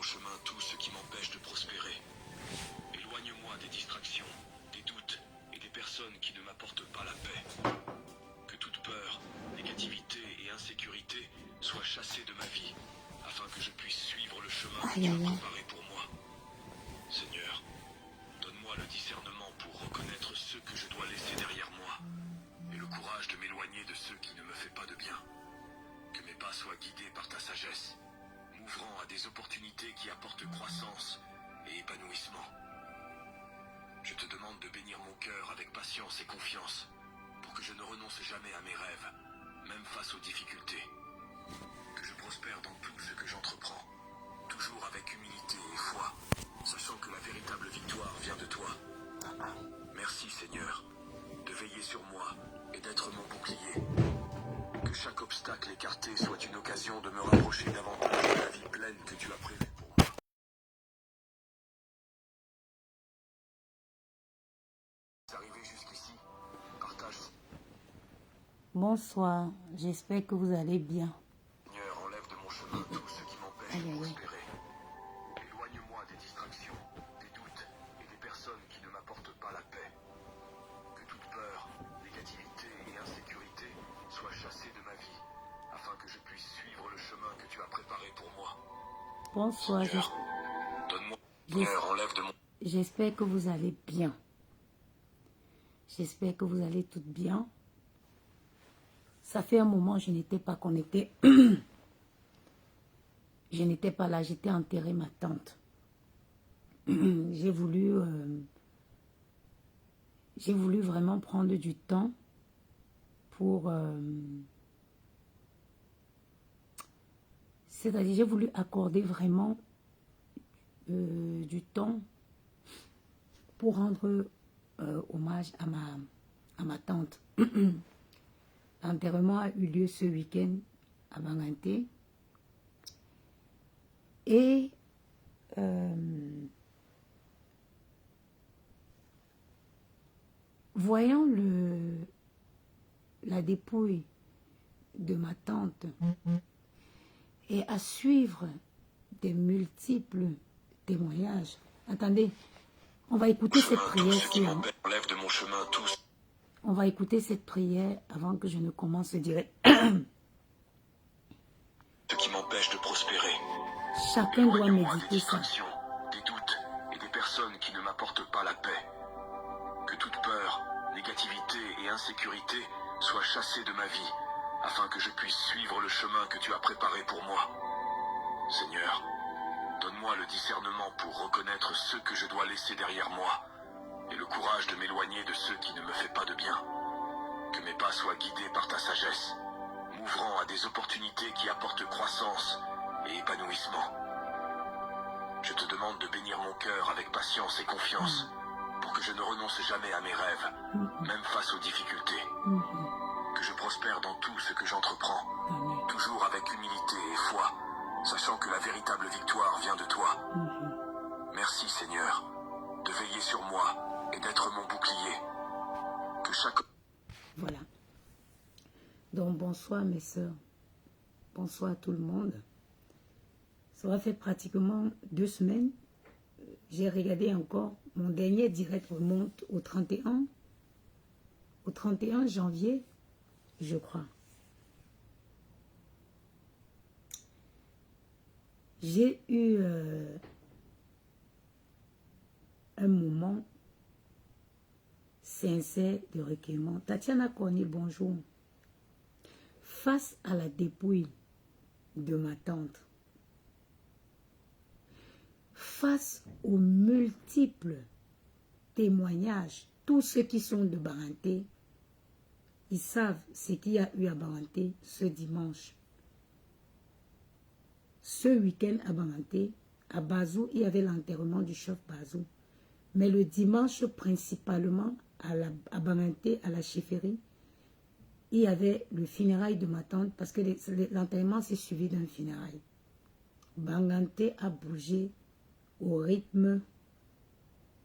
chemin tout ce qui m'empêche de prospérer. Éloigne-moi des distractions, des doutes et des personnes qui ne m'apportent pas la paix. Que toute peur, négativité et insécurité soient chassées de ma vie, afin que je puisse suivre le chemin que tu as préparé pour moi. Seigneur, donne-moi le discernement pour reconnaître ceux que je dois laisser derrière moi, et le courage de m'éloigner de ceux qui ne me font pas de bien. Que mes pas soient guidés par ta sagesse, m'ouvrant à des opportunités qui apportent croissance et épanouissement. Je te demande de bénir mon cœur avec patience et confiance, pour que je ne renonce jamais à mes rêves, même face aux difficultés. Que je prospère dans tout ce que j'entreprends, toujours avec humilité et foi, sachant que la véritable victoire vient de toi. Merci Seigneur, de veiller sur moi et d'être mon bouclier. Que chaque obstacle écarté soit une occasion de me rapprocher davantage de la vie pleine que tu as prévue pour moi. Arrivé jusqu'ici, partage. Bonsoir, j'espère que vous allez bien. Seigneur, enlève de mon chemin tout ce qui m'empêche de prospérer. Éloigne-moi des distractions, des doutes et des personnes qui ne m'apportent pas la paix. Que toute peur, négativité et insécurité soient chassées de ma vie, afin que je puisse suivre le chemin que tu as préparé pour moi. Bonsoir, Seigneur, donne-moi. Seigneur, enlève de mon... j'espère que vous allez bien. J'espère que vous allez toutes bien. Ça fait un moment que je n'étais pas connectée. Je n'étais pas là, j'étais enterrée ma tante. J'ai voulu vraiment prendre du temps pour... c'est-à-dire, j'ai voulu accorder vraiment du temps pour rendre hommage à ma tante. L'enterrement a eu lieu ce week-end à Banganté. Et voyant la dépouille de ma tante et à suivre des multiples témoignages. Attendez, on va écouter cette prière. Enlève de mon chemin tous. On va écouter cette prière avant que je ne commence direct. Ce qui m'empêche de prospérer. Chacun doit méditer ça. Des distractions, des doutes et des personnes qui ne m'apportent pas la paix. Que toute peur, négativité et insécurité soient chassées de ma vie, afin que je puisse suivre le chemin que tu as préparé pour moi. Seigneur, donne-moi le discernement pour reconnaître ceux que je dois laisser derrière moi, et le courage de m'éloigner de ceux qui ne me font pas de bien. Que mes pas soient guidés par ta sagesse, m'ouvrant à des opportunités qui apportent croissance et épanouissement. Je te demande de bénir mon cœur avec patience et confiance, pour que je ne renonce jamais à mes rêves, même face aux difficultés. Que je prospère dans tout ce que j'entreprends, toujours avec humilité et foi, sachant que la véritable victoire vient de toi. Merci Seigneur, de veiller sur moi et d'être mon bouclier. Que chaque... Voilà. Donc bonsoir mes soeurs. Bonsoir à tout le monde. Ça va faire pratiquement 2 semaines. J'ai regardé encore. Mon dernier direct remonte au 31. Au 31 janvier, je crois. J'ai eu un moment sincère de recueillement. Tatiana Corny, bonjour. Face à la dépouille de ma tante, face aux multiples témoignages, tous ceux qui sont de Banganté, ils savent ce qu'il y a eu à Banganté ce dimanche. Ce week-end à Banganté, à Bazou, il y avait l'enterrement du chef Bazou. Mais le dimanche, principalement, à Banganté, à la chefferie, il y avait le funérail de ma tante, parce que l'enterrement s'est suivi d'un funérail. Banganté a bougé au rythme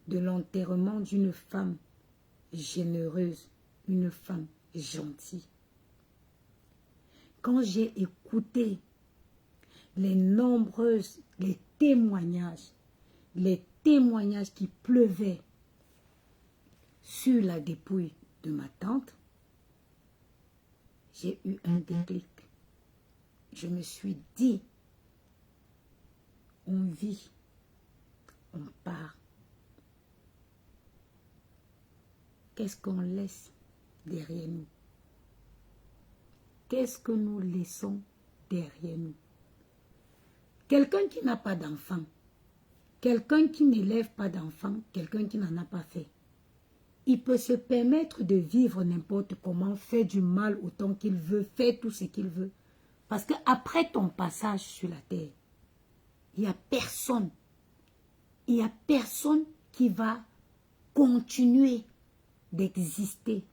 de l'enterrement d'une femme généreuse, une femme gentille. Quand j'ai écouté les nombreuses les témoignages qui pleuvaient sur la dépouille de ma tante, j'ai eu un déclic. Je me suis dit, on vit, on part. Qu'est-ce qu'on laisse derrière nous? Qu'est-ce que nous laissons derrière nous? Quelqu'un qui n'a pas d'enfant, quelqu'un qui n'élève pas d'enfant, quelqu'un qui n'en a pas fait, il peut se permettre de vivre n'importe comment, faire du mal autant qu'il veut, faire tout ce qu'il veut. Parce qu'après ton passage sur la terre, il n'y a personne qui va continuer d'exister.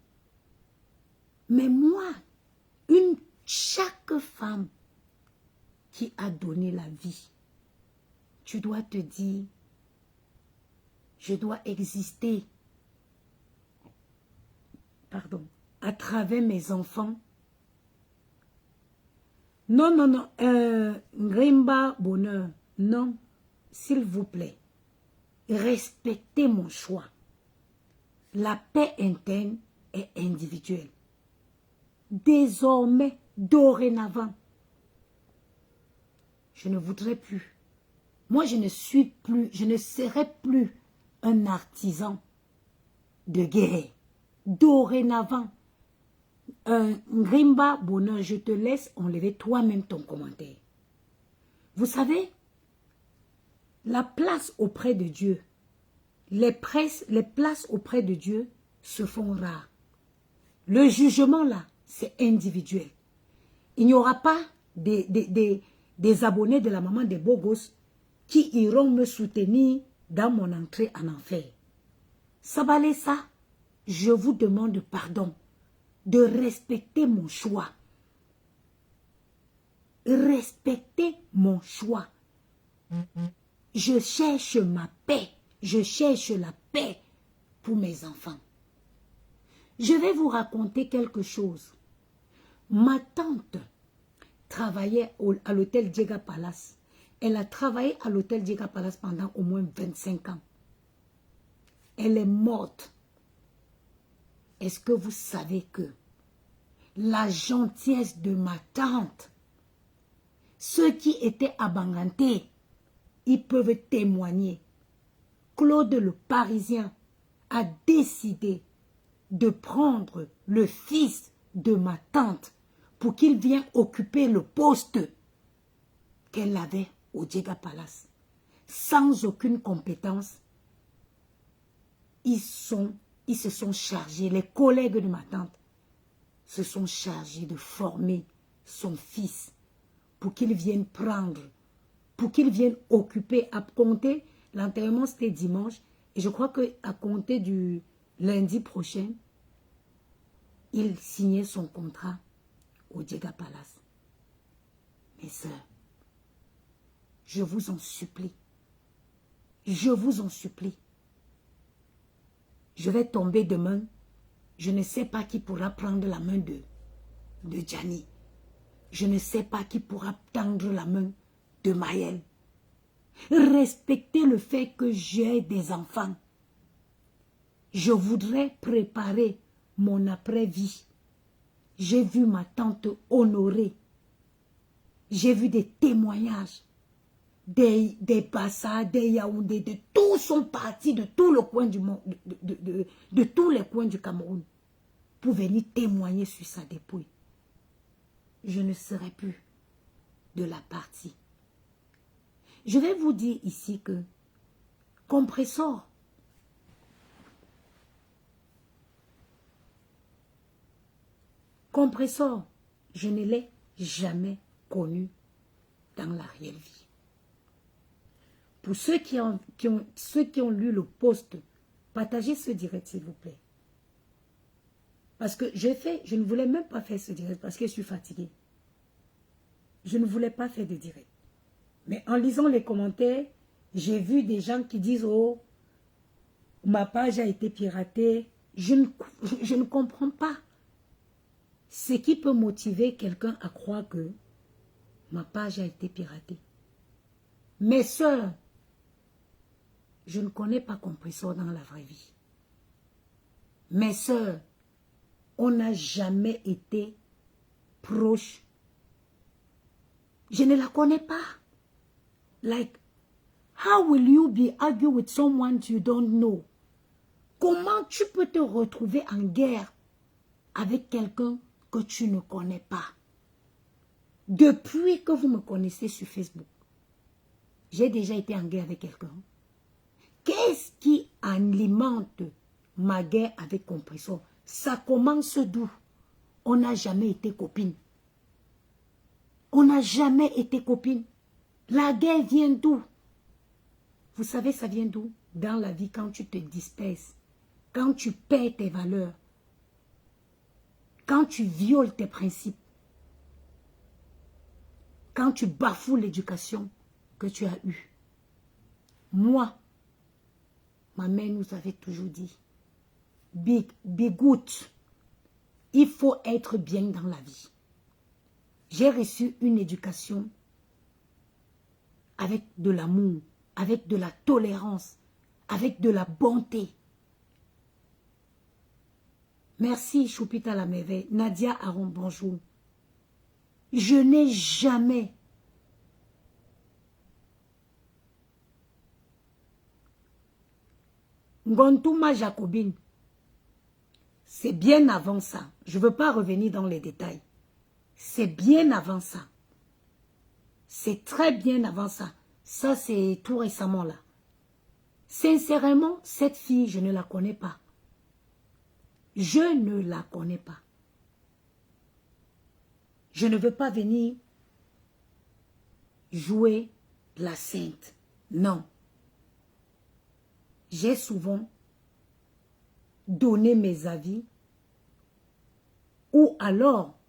Mais moi, chaque femme qui a donné la vie, tu dois te dire, je dois exister, à travers mes enfants. Non, Grimba bonheur, non, s'il vous plaît, respectez mon choix. La paix interne est individuelle. Désormais, dorénavant, je ne voudrais plus. Moi, je ne serai plus un artisan de guerre. Dorénavant, Grimba bonheur, je te laisse enlever toi-même ton commentaire. Vous savez, la place auprès de Dieu, les places auprès de Dieu se font rares. Le jugement là, c'est individuel. Il n'y aura pas des abonnés de la maman des beaux gosses qui iront me soutenir dans mon entrée en enfer. Sabalé ça, je vous demande pardon de respecter mon choix. Respectez mon choix. Je cherche ma paix. Je cherche la paix pour mes enfants. Je vais vous raconter quelque chose. Ma tante travaillait à l'hôtel Diega Palace. Elle a travaillé à l'hôtel Diega Palace pendant au moins 25 ans. Elle est morte. Est-ce que vous savez que la gentillesse de ma tante, ceux qui étaient à Banganté, ils peuvent témoigner. Claude le Parisien a décidé de prendre le fils de ma tante pour qu'il vienne occuper le poste qu'elle avait au Diega Palace. Sans aucune compétence, ils se sont chargés, les collègues de ma tante se sont chargés de former son fils pour qu'il vienne prendre, pour qu'il vienne occuper, à compter, l'enterrement c'était dimanche, et je crois qu'à compter du lundi prochain, il signait son contrat au Diega Palace. Mes sœurs, je vous en supplie, je vous en supplie, je vais tomber demain, je ne sais pas qui pourra prendre la main de Gianni, je ne sais pas qui pourra tendre la main de Maël. Respectez le fait que j'ai des enfants. Je voudrais préparer mon après-vie. J'ai vu ma tante honorée. J'ai vu des témoignages. Des Bassa, des Yaoundé, de tous sont partis de tout le coin du monde, de tous les coins du Cameroun pour venir témoigner sur sa dépouille. Je ne serai plus de la partie. Je vais vous dire ici que Compressor, je ne l'ai jamais connu dans la réelle vie. Pour ceux qui ont lu le post, partagez ce direct s'il vous plaît. Parce que je ne voulais même pas faire ce direct parce que je suis fatiguée. Je ne voulais pas faire de direct. Mais en lisant les commentaires, j'ai vu des gens qui disent « Oh, ma page a été piratée. » Je ne comprends pas. Ce qui peut motiver quelqu'un à croire que ma page a été piratée. Mes sœurs, je ne connais pas Compressor dans la vraie vie. Mes sœurs, on n'a jamais été proches. Je ne la connais pas. Like, how will you be arguing with someone you don't know? Comment tu peux te retrouver en guerre avec quelqu'un que tu ne connais pas? Depuis que vous me connaissez sur Facebook, j'ai déjà été en guerre avec quelqu'un. Qu'est-ce qui alimente ma guerre avec Compressor? Ça commence d'où? On n'a jamais été copines. On n'a jamais été copines. La guerre vient d'où? Vous savez, ça vient d'où? Dans la vie, quand tu te disperses, quand tu perds tes valeurs, quand tu violes tes principes, quand tu bafoues l'éducation que tu as eue. Moi, ma mère nous avait toujours dit, be good. Il faut être bien dans la vie. J'ai reçu une éducation avec de l'amour, avec de la tolérance, avec de la bonté. Merci Choupita la merveille. Nadia Aron, bonjour. Je n'ai jamais Ngontouma Jacobine. C'est bien avant ça. Je ne veux pas revenir dans les détails. C'est bien avant ça. C'est très bien avant ça. Ça, c'est tout récemment là. Sincèrement, cette fille, je ne la connais pas. Je ne la connais pas. Je ne veux pas venir jouer la sainte. Non. J'ai souvent donné mes avis ou alors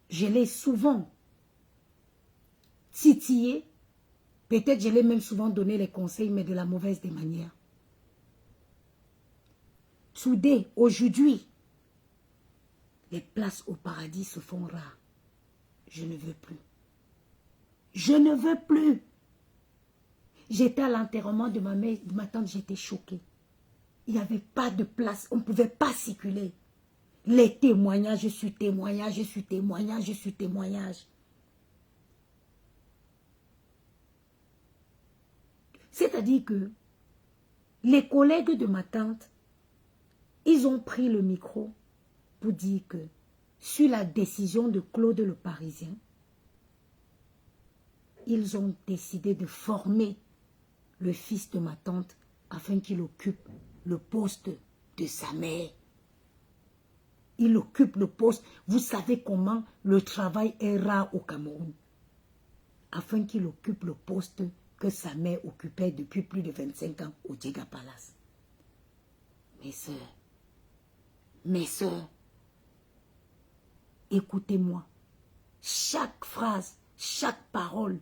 je l'ai souvent titillé. Peut-être je l'ai même souvent donné les conseils, mais de la mauvaise des manières. Today, aujourd'hui, les places au paradis se font rares. Je ne veux plus. Je ne veux plus. J'étais à l'enterrement de ma mère, de ma tante, j'étais choquée. Il n'y avait pas de place, on ne pouvait pas circuler. Les témoignages, je suis témoignage, je suis témoignage, je suis témoignage. C'est-à-dire que les collègues de ma tante, ils ont pris le micro pour dire que sur la décision de Claude le Parisien, ils ont décidé de former le fils de ma tante afin qu'il occupe le poste de sa mère. Il occupe le poste. Vous savez comment le travail est rare au Cameroun. Afin qu'il occupe le poste que sa mère occupait depuis plus de 25 ans au Djega Palace. Mes sœurs, écoutez-moi. Chaque phrase, chaque parole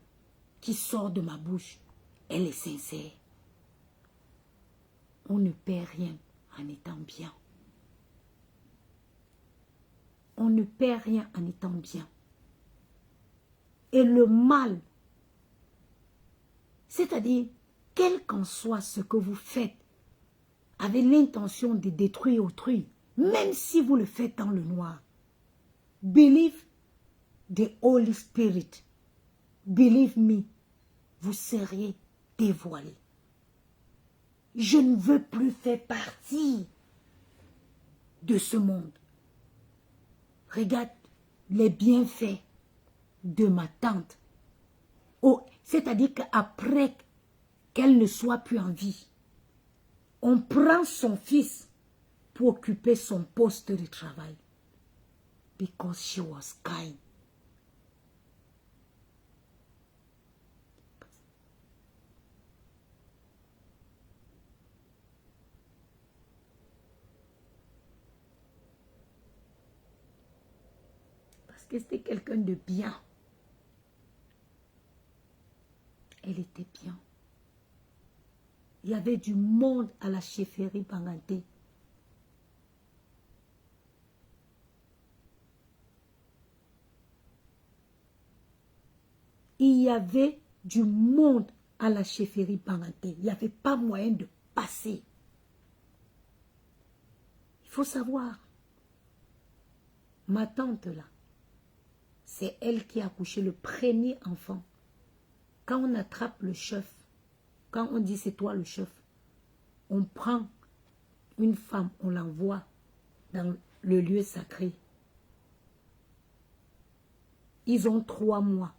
qui sort de ma bouche, elle est sincère. On ne perd rien en étant bien. On ne perd rien en étant bien. Et le mal, c'est-à-dire, quel qu'en soit ce que vous faites, avec l'intention de détruire autrui, même si vous le faites dans le noir, believe the Holy Spirit, believe me, vous seriez dévoilé. Je ne veux plus faire partie de ce monde. Regarde les bienfaits de ma tante. Oh, c'est-à-dire qu'après qu'elle ne soit plus en vie, on prend son fils pour occuper son poste de travail. Because she was kind. Parce que c'était quelqu'un de bien. Elle était bien. Il y avait du monde à la chefferie Banganté. Il y avait du monde à la chefferie Banganté. Il n'y avait pas moyen de passer. Il faut savoir, ma tante là, c'est elle qui a accouché le premier enfant. Quand on attrape le chef, quand on dit c'est toi le chef, on prend une femme, on l'envoie dans le lieu sacré. Ils ont 3 mois.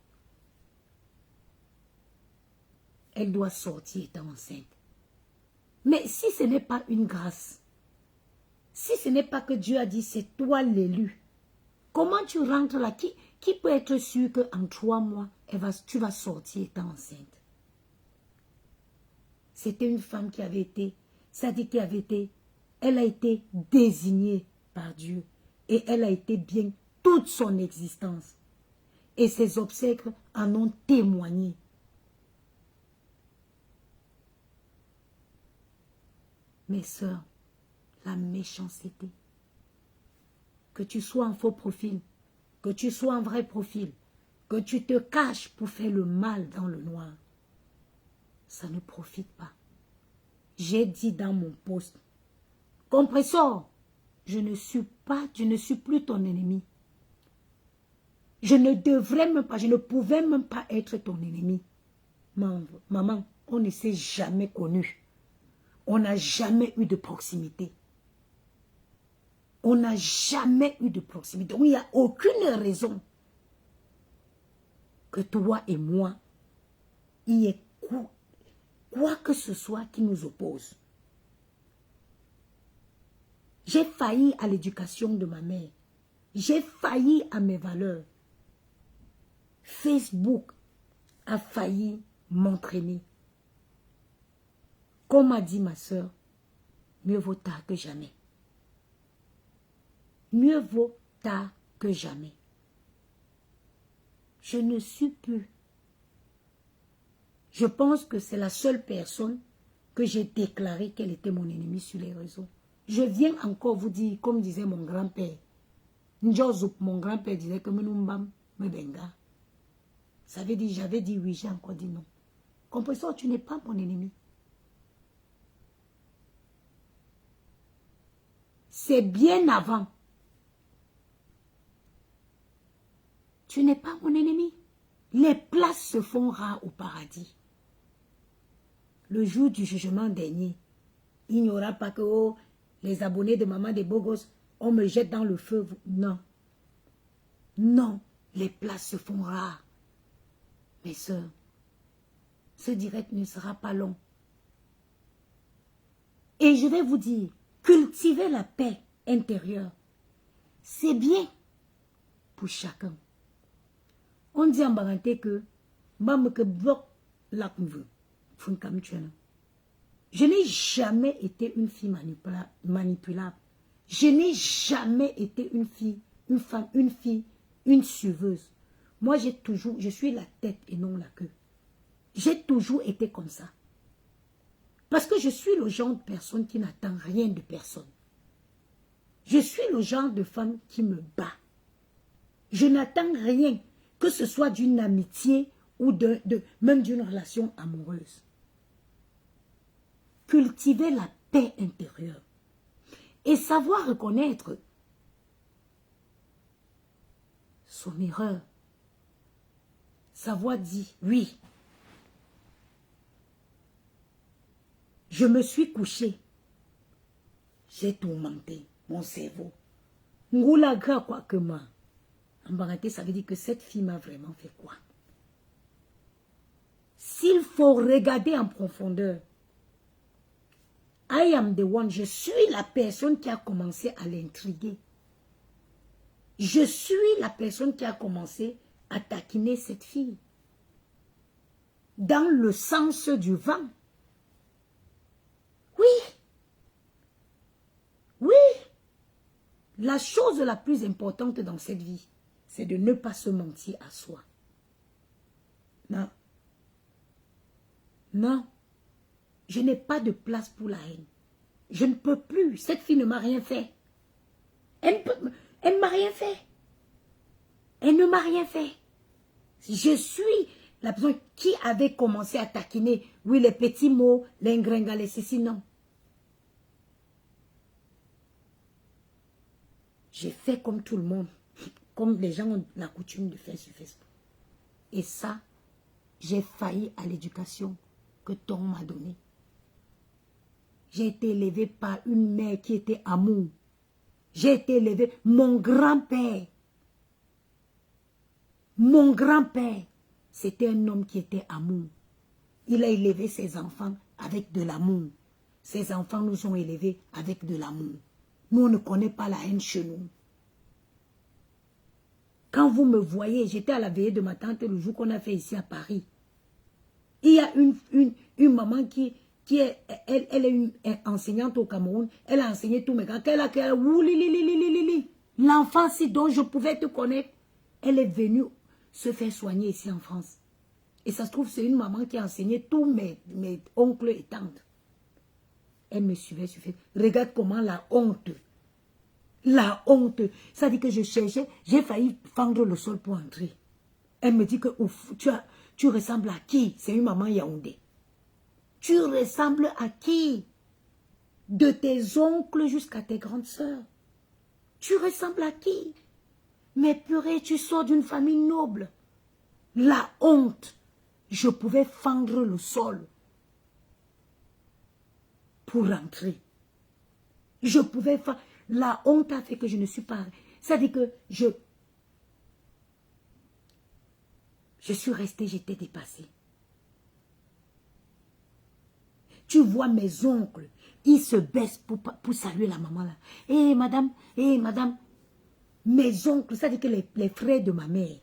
Elle doit sortir étant enceinte. Mais si ce n'est pas une grâce, si ce n'est pas que Dieu a dit c'est toi l'élu, comment tu rentres là? Qui peut être sûr qu'en 3 mois, tu vas sortir étant enceinte? C'était une femme qui avait été, elle a été désignée par Dieu. Et elle a été bien toute son existence. Et ses obsèques en ont témoigné. Mes sœurs, la méchanceté, que tu sois en faux profil, que tu sois en vrai profil, que tu te caches pour faire le mal dans le noir, ça ne profite pas. J'ai dit dans mon post, compresseur, je ne suis plus ton ennemi. Je ne devrais même pas, je ne pouvais même pas être ton ennemi. Maman, on ne s'est jamais connu. On n'a jamais eu de proximité. On n'a jamais eu de proximité. Donc, il n'y a aucune raison que toi et moi, il y ait quoi que ce soit qui nous oppose. J'ai failli à l'éducation de ma mère. J'ai failli à mes valeurs. Facebook a failli m'entraîner. Comme a dit ma soeur, mieux vaut tard que jamais. Mieux vaut tard que jamais. Je ne suis plus. Je pense que c'est la seule personne que j'ai déclaré qu'elle était mon ennemi sur les réseaux. Je viens encore vous dire, comme disait mon grand-père, mon grand-père disait que Mnumbam me benga. Ça veut dire, j'avais dit oui, j'ai encore dit non. Compresseur, tu n'es pas mon ennemi. C'est bien avant. Tu n'es pas mon ennemi. Les places se font rares au paradis. Le jour du jugement dernier, il n'y aura pas que les abonnés de Maman des Bogos, on me jette dans le feu. Non. Non, les places se font rares. Mes sœurs, ce direct ne sera pas long. Et je vais vous dire, cultiver la paix intérieure, c'est bien pour chacun. On dit en Banganté que je n'ai jamais été une fille manipulable. Je n'ai jamais été une suiveuse. Moi, je suis la tête et non la queue. J'ai toujours été comme ça. Parce que je suis le genre de personne qui n'attend rien de personne. Je suis le genre de femme qui me bat. Je n'attends rien, que ce soit d'une amitié ou même d'une relation amoureuse. Cultiver la paix intérieure et savoir reconnaître son erreur. Savoir dire oui. Je me suis couché. J'ai tourmenté mon cerveau. Ngoulaga quoi que moi. En Banganté, ça veut dire que cette fille m'a vraiment fait quoi? S'il faut regarder en profondeur, I am the one, je suis la personne qui a commencé à l'intriguer. Je suis la personne qui a commencé à taquiner cette fille. Dans le sens du vent. Oui. Oui. La chose la plus importante dans cette vie, c'est de ne pas se mentir à soi. Non. Non. Je n'ai pas de place pour la haine. Je ne peux plus. Cette fille ne m'a rien fait. Elle ne m'a rien fait. Elle ne m'a rien fait. Je suis la personne qui avait commencé à taquiner, oui, les petits mots, les gringalais, ceci, non. J'ai fait comme tout le monde, comme les gens ont la coutume de faire sur Facebook. Et ça, j'ai failli à l'éducation que ton m'a donnée. J'ai été élevée par une mère qui était amour. J'ai été élevée, mon grand-père, c'était un homme qui était amour. Il a élevé ses enfants avec de l'amour. Ses enfants nous ont élevés avec de l'amour. Nous, on ne connaît pas la haine chez nous. Quand vous me voyez, j'étais à la veillée de ma tante le jour qu'on a fait ici à Paris. Il y a une maman elle est une enseignante au Cameroun. Elle a enseigné tous mes gars. L'enfant si dont je pouvais te connaître, elle est venue se faire soigner ici en France. Et ça se trouve, c'est une maman qui a enseigné tous mes oncles et tantes. Elle me suivait sur Facebook. Regarde comment la honte. La honte. Ça dit que je cherchais, j'ai failli fendre le sol pour entrer. Elle me dit que ouf, tu ressembles à qui? C'est une maman yaoundé. Tu ressembles à qui? De tes oncles jusqu'à tes grandes sœurs. Tu ressembles à qui? Mais purée, tu sors d'une famille noble. La honte. Je pouvais fendre le sol pour rentrer. Je pouvais faire... La honte a fait que je ne suis pas... C'est-à-dire que je suis restée, j'étais dépassée. Tu vois mes oncles, ils se baissent pour saluer la maman là. Eh madame, eh madame. Mes oncles, c'est-à-dire que les frères de ma mère.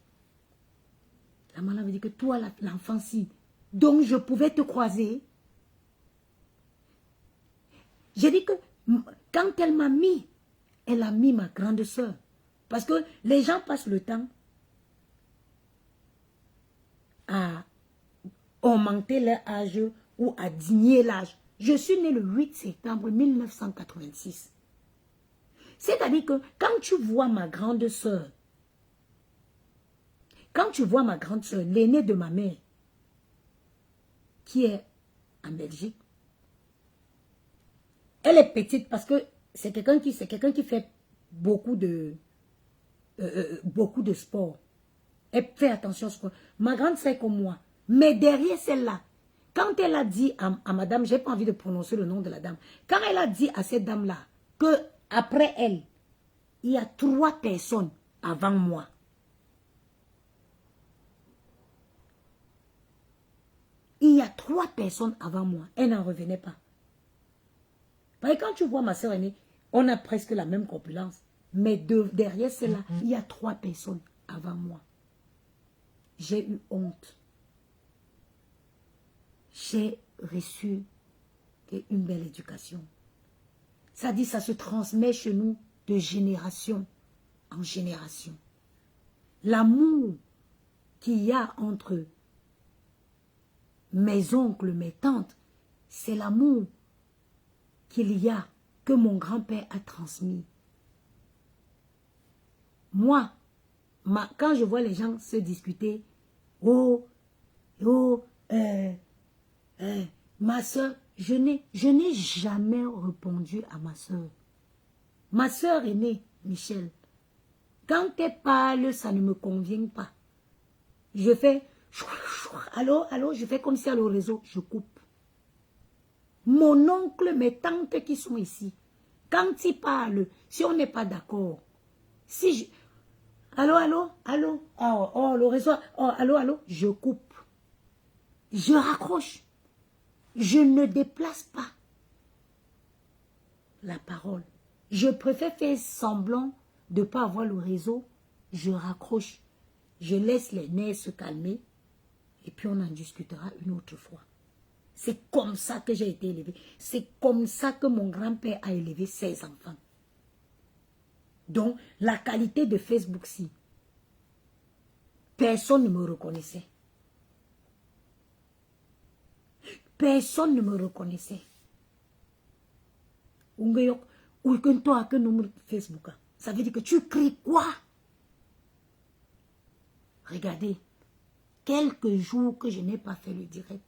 La maman me dit que toi, l'enfant, si. Donc je pouvais te croiser. J'ai dit que quand elle m'a mis, elle a mis ma grande soeur. Parce que les gens passent le temps à augmenter leur âge ou à diminuer l'âge. Je suis née le 8 septembre 1986. C'est-à-dire que quand tu vois ma grande soeur, l'aînée de ma mère, qui est en Belgique, elle est petite parce que c'est quelqu'un qui fait beaucoup de sport. Elle fait attention au sport. Ma grande sœur est comme moi. Mais derrière celle-là, quand elle a dit à madame, j'ai pas envie de prononcer le nom de la dame, quand elle a dit à cette dame-là que après elle, il y a 3 personnes avant moi. Il y a 3 personnes avant moi. Elle n'en revenait pas. Parce que quand tu vois ma soeur aînée, on a presque la même corpulence. Mais derrière celle-là, il y a 3 personnes avant moi. J'ai eu honte. J'ai reçu une belle éducation. Ça dit, ça se transmet chez nous de génération en génération. L'amour qu'il y a entre mes oncles, mes tantes, c'est l'amour qu'il y a, que mon grand-père a transmis. Moi, quand je vois les gens se discuter, ma soeur, je n'ai jamais répondu à ma soeur. Ma soeur aînée, Michel, quand elle parle, ça ne me convient pas. Je fais, allô, je fais comme si à le réseau, je coupe. Mon oncle, mes tantes qui sont ici, quand ils parlent, si on n'est pas d'accord, si je... Allô, le réseau, allô, je coupe. Je raccroche. Je ne déplace pas la parole. Je préfère faire semblant de ne pas avoir le réseau. Je raccroche. Je laisse les nerfs se calmer. Et puis on en discutera une autre fois. C'est comme ça que j'ai été élevée. C'est comme ça que mon grand-père a élevé ses enfants. Donc, la qualité de Facebook-ci, personne ne me reconnaissait. Personne ne me reconnaissait. Facebook. Ça veut dire que tu cries quoi? Regardez, quelques jours que je n'ai pas fait le direct.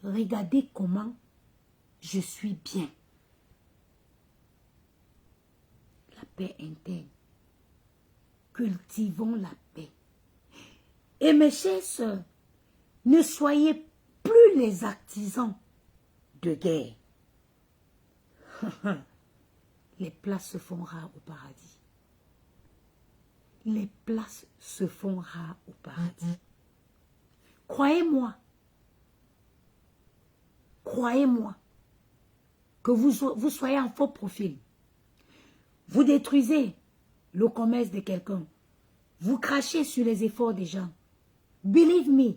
Regardez comment je suis bien. La paix interne. Cultivons la paix. Et mes chères sœurs, ne soyez plus les artisans de guerre. Les places se font rares au paradis. Les places se font rares au paradis. Croyez-moi. Croyez-moi. Que vous soyez en faux profil. Vous détruisez le commerce de quelqu'un. Vous crachez sur les efforts des gens. Believe me.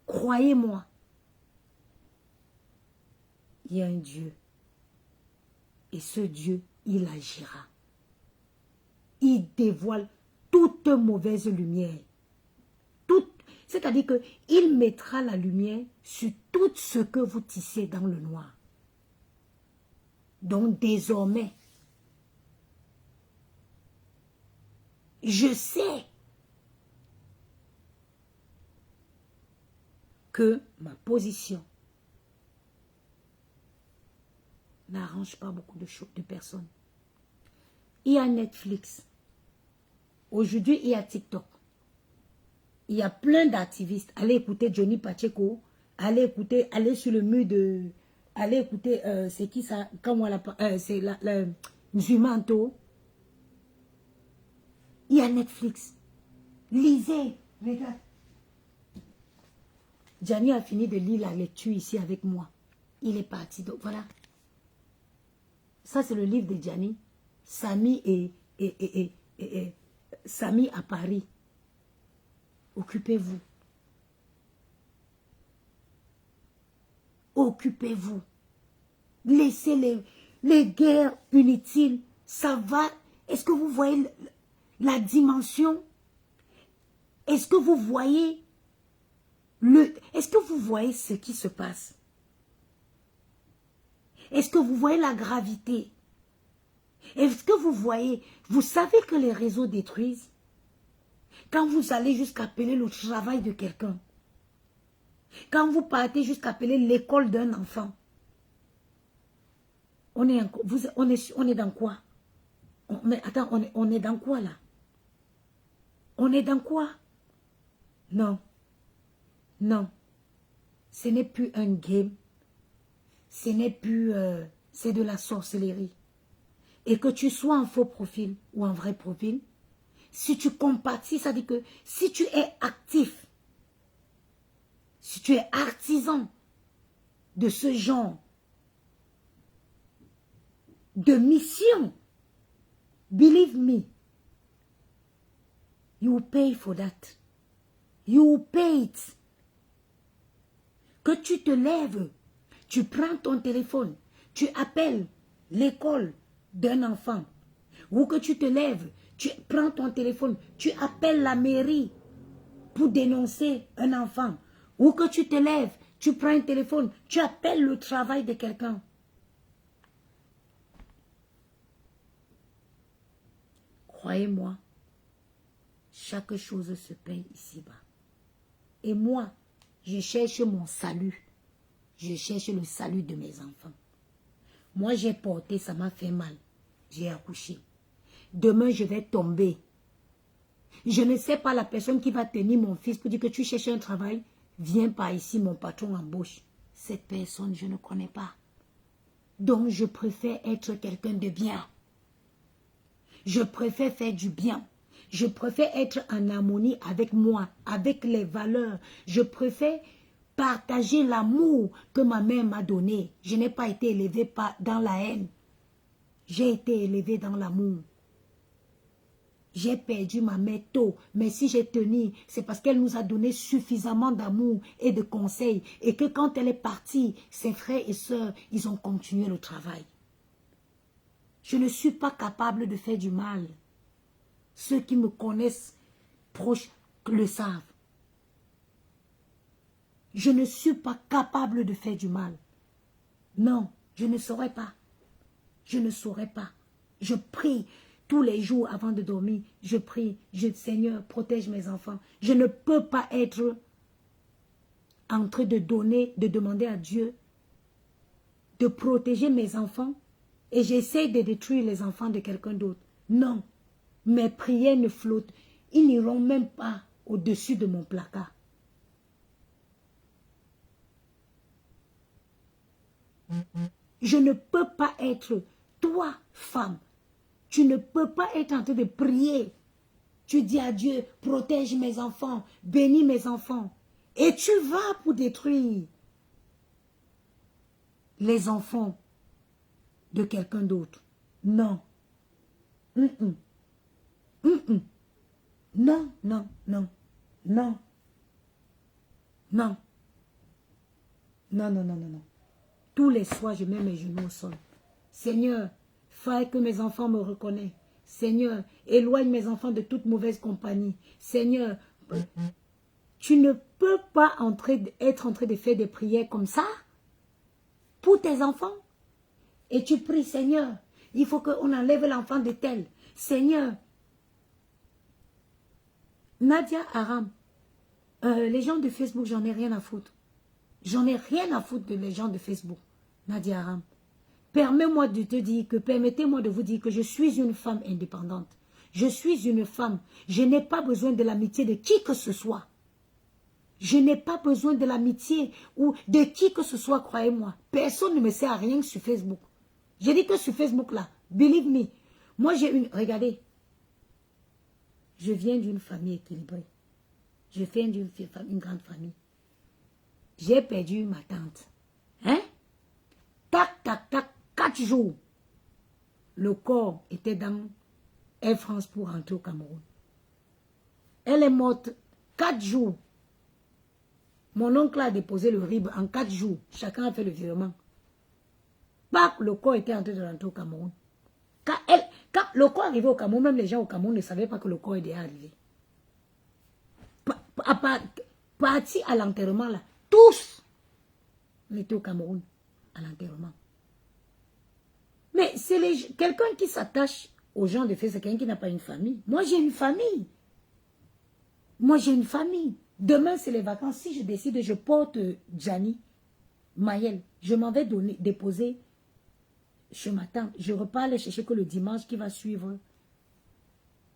Croyez-moi. Il y a un Dieu. Et ce Dieu, il agira. Il dévoile toute mauvaise lumière. C'est-à-dire qu'il mettra la lumière sur tout ce que vous tissez dans le noir. Donc désormais, je sais que ma position n'arrange pas beaucoup de personnes. Il y a Netflix. Aujourd'hui, il y a TikTok. Il y a plein d'activistes. Allez écouter Johnny Pacheco. Allez sur le mur de... Allez écouter, c'est qui ça? Comment c'est la Zumanto. Il y a Netflix. Lisez. Regarde. Gianni a fini de lire la lecture ici avec moi. Il est parti. Donc voilà. Ça, c'est le livre de Gianni. Samy et Samy à Paris. Occupez-vous. Occupez-vous. Laissez les guerres inutiles. Ça va. Est-ce que vous voyez la dimension? Est-ce que vous voyez est-ce que vous voyez ce qui se passe? Est-ce que vous voyez la gravité? Est-ce que vous voyez, vous savez que les réseaux détruisent? Quand vous allez jusqu'à appeler le travail de quelqu'un, quand vous partez jusqu'à appeler l'école d'un enfant, on est dans quoi? Mais attends, on est dans quoi là? On est dans quoi? Non. Non. Ce n'est plus un game. Ce n'est plus... c'est de la sorcellerie. Et que tu sois en faux profil ou en vrai profil, si tu compatis, ça dit que si tu es actif, si tu es artisan de ce genre de mission, believe me, you will pay for that. You will pay it. Que tu te lèves, tu prends ton téléphone, tu appelles l'école d'un enfant, ou que tu te lèves, tu prends ton téléphone, tu appelles la mairie pour dénoncer un enfant, ou que tu te lèves, tu prends un téléphone, tu appelles le travail de quelqu'un. Croyez-moi, chaque chose se paye ici-bas. Et moi, je cherche mon salut. Je cherche le salut de mes enfants. Moi, j'ai porté, ça m'a fait mal. J'ai accouché. Demain, je vais tomber. Je ne sais pas la personne qui va tenir mon fils pour dire que tu cherches un travail. Viens par ici, mon patron embauche. Cette personne, je ne connais pas. Donc, je préfère être quelqu'un de bien. Je préfère faire du bien. Je préfère être en harmonie avec moi, avec les valeurs. Je préfère partager l'amour que ma mère m'a donné. Je n'ai pas été élevée dans la haine. J'ai été élevée dans l'amour. J'ai perdu ma mère tôt, mais si j'ai tenu, c'est parce qu'elle nous a donné suffisamment d'amour et de conseils. Et que quand elle est partie, ses frères et sœurs, ils ont continué le travail. Je ne suis pas capable de faire du mal. Ceux qui me connaissent proches le savent. Je ne suis pas capable de faire du mal. Non, je ne saurais pas. Je ne saurais pas. Je prie Tous les jours avant de dormir, je prie, Seigneur, protège mes enfants. Je ne peux pas être en train de donner, de demander à Dieu de protéger mes enfants et j'essaie de détruire les enfants de quelqu'un d'autre. Non, mes prières ne flottent. Ils n'iront même pas au-dessus de mon placard. Je ne peux pas être, toi, femme, tu ne peux pas être en train de prier. Tu dis à Dieu, protège mes enfants, bénis mes enfants. Et tu vas pour détruire les enfants de quelqu'un d'autre. Non. Non, non, non, non. Non, non, non, non, non, non. Tous les soirs, je mets mes genoux au sol. Seigneur, fais que mes enfants me reconnaissent. Seigneur, éloigne mes enfants de toute mauvaise compagnie. Seigneur, tu ne peux pas être en train de faire des prières comme ça pour tes enfants. Et tu pries, Seigneur, il faut qu'on enlève l'enfant de tel. Seigneur, Nadia Aram, les gens de Facebook, j'en ai rien à foutre. J'en ai rien à foutre les gens de Facebook. Nadia Aram, permets-moi de te dire que, permettez-moi de vous dire que je suis une femme indépendante. Je suis une femme. Je n'ai pas besoin de l'amitié de qui que ce soit. Je n'ai pas besoin de l'amitié ou de qui que ce soit, croyez-moi. Personne ne me sert à rien sur Facebook. J'ai dit que sur Facebook là, believe me, moi j'ai une, regardez, je viens d'une famille équilibrée. Je viens d'une grande famille. J'ai perdu ma tante. Hein? Tac, tac, tac, 4 jours. Le corps était dans Air France pour rentrer au Cameroun. Elle est morte 4 jours. Mon oncle a déposé le RIB en 4 jours. Chacun a fait le virement. Bah, le corps était en train de rentrer au Cameroun. Quand le corps arrivait au Cameroun, même les gens au Cameroun ne savaient pas que le corps était arrivé. Parti à l'enterrement là, tous étaient au Cameroun à l'enterrement. Mais c'est quelqu'un qui s'attache aux gens de fait, c'est quelqu'un qui n'a pas une famille. Moi j'ai une famille. Moi j'ai une famille. Demain c'est les vacances. Si je décide, je porte Gianni, Maël, je m'en vais déposer chez ma tante. Je repars aller chercher que le dimanche qui va suivre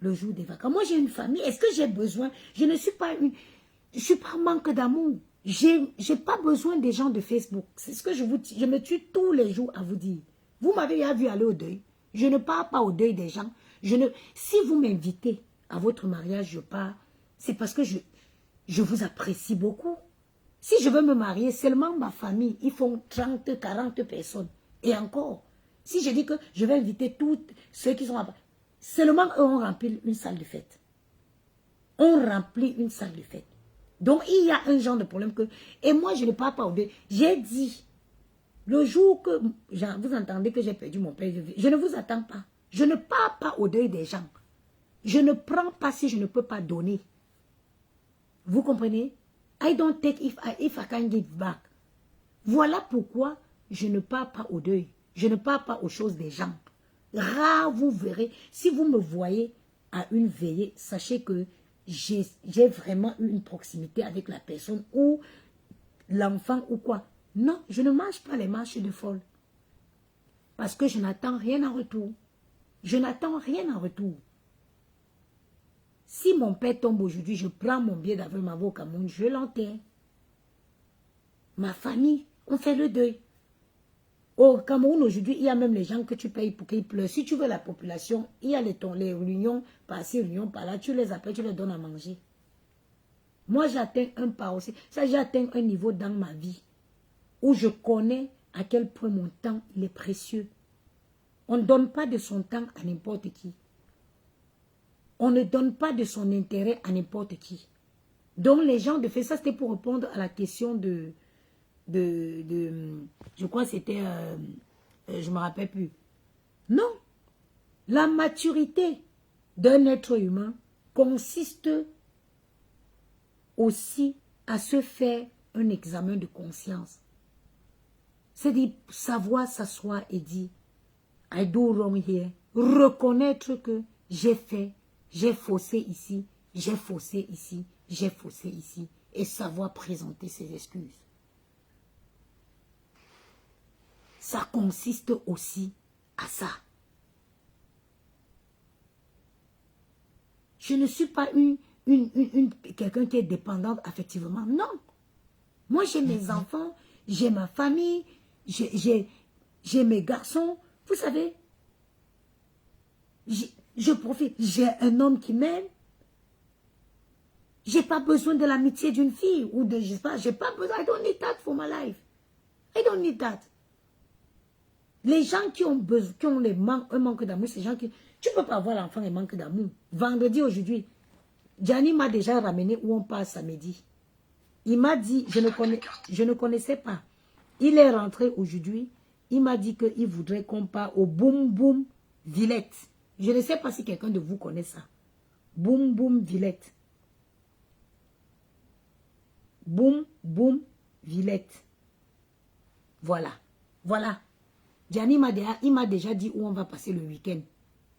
le jour des vacances. Moi j'ai une famille. Est-ce que j'ai besoin? Je ne suis pas une... Je ne suis pas en manque d'amour. Je n'ai pas besoin des gens de Facebook. C'est ce que je vous dis. Je me tue tous les jours à vous dire. Vous m'avez déjà vu aller au deuil. Je ne pars pas au deuil des gens. Si vous m'invitez à votre mariage, je pars. C'est parce que je vous apprécie beaucoup. Si je veux me marier, seulement ma famille, ils font 30, 40 personnes. Et encore, si je dis que je vais inviter tous ceux qui sont là-bas, seulement eux on remplit une salle de fête. On remplit une salle de fête. Donc, il y a un genre de problème que... Et moi, je ne pars pas au deuil. J'ai dit, le jour que vous entendez que j'ai perdu mon père, je ne vous attends pas. Je ne pars pas au deuil des gens. Je ne prends pas si je ne peux pas donner. Vous comprenez? I don't take if I can't give back. Voilà pourquoi je ne pars pas au deuil. Je ne pars pas aux choses des gens. Rare, vous verrez. Si vous me voyez à une veillée, sachez que j'ai vraiment eu une proximité avec la personne ou l'enfant ou quoi. Non, je ne marche pas les marches de folle. Parce que je n'attends rien en retour. Je n'attends rien en retour. Si mon père tombe aujourd'hui, je prends mon billet d'avion, ma voix au Cameroun, je l'enterre. Ma famille, on fait le deuil. Au Cameroun, aujourd'hui, il y a même les gens que tu payes pour qu'ils pleurent. Si tu veux la population, il y a les réunions par-ci, réunions par-là. Tu les appelles, tu les donnes à manger. Moi, j'atteins un pas aussi. Ça, j'atteins un niveau dans ma vie où je connais à quel point mon temps, il est précieux. On ne donne pas de son temps à n'importe qui. On ne donne pas de son intérêt à n'importe qui. Donc, les gens de fait, ça, c'était pour répondre à la question je crois que c'était, je ne me rappelle plus. Non, la maturité d'un être humain consiste aussi à se faire un examen de conscience. C'est-à-dire savoir s'asseoir et dire, I do wrong here, reconnaître que j'ai fait, j'ai faussé ici, j'ai faussé ici, j'ai faussé ici, et savoir présenter ses excuses. Ça consiste aussi à ça. Je ne suis pas quelqu'un qui est dépendante affectivement. Non. Moi, j'ai mes enfants, j'ai ma famille, j'ai mes garçons. Vous savez, je profite. J'ai un homme qui m'aime. J'ai pas besoin de l'amitié d'une fille ou de, je sais pas, j'ai pas besoin. I don't need that for my life. I don't need that. Les gens qui ont besoin, qui ont un manque d'amour, c'est les gens qui... Tu ne peux pas avoir l'enfant et manque d'amour. Vendredi, aujourd'hui, Gianni m'a déjà ramené où on passe samedi. Il m'a dit, je ne connaissais pas. Il est rentré aujourd'hui. Il m'a dit qu'il voudrait qu'on parte au Boum Boum Villette. Je ne sais pas si quelqu'un de vous connaît ça. Boum Boum Villette. Boum Boum Villette. Voilà. Voilà. Gianni m'a déjà dit où on va passer le week-end.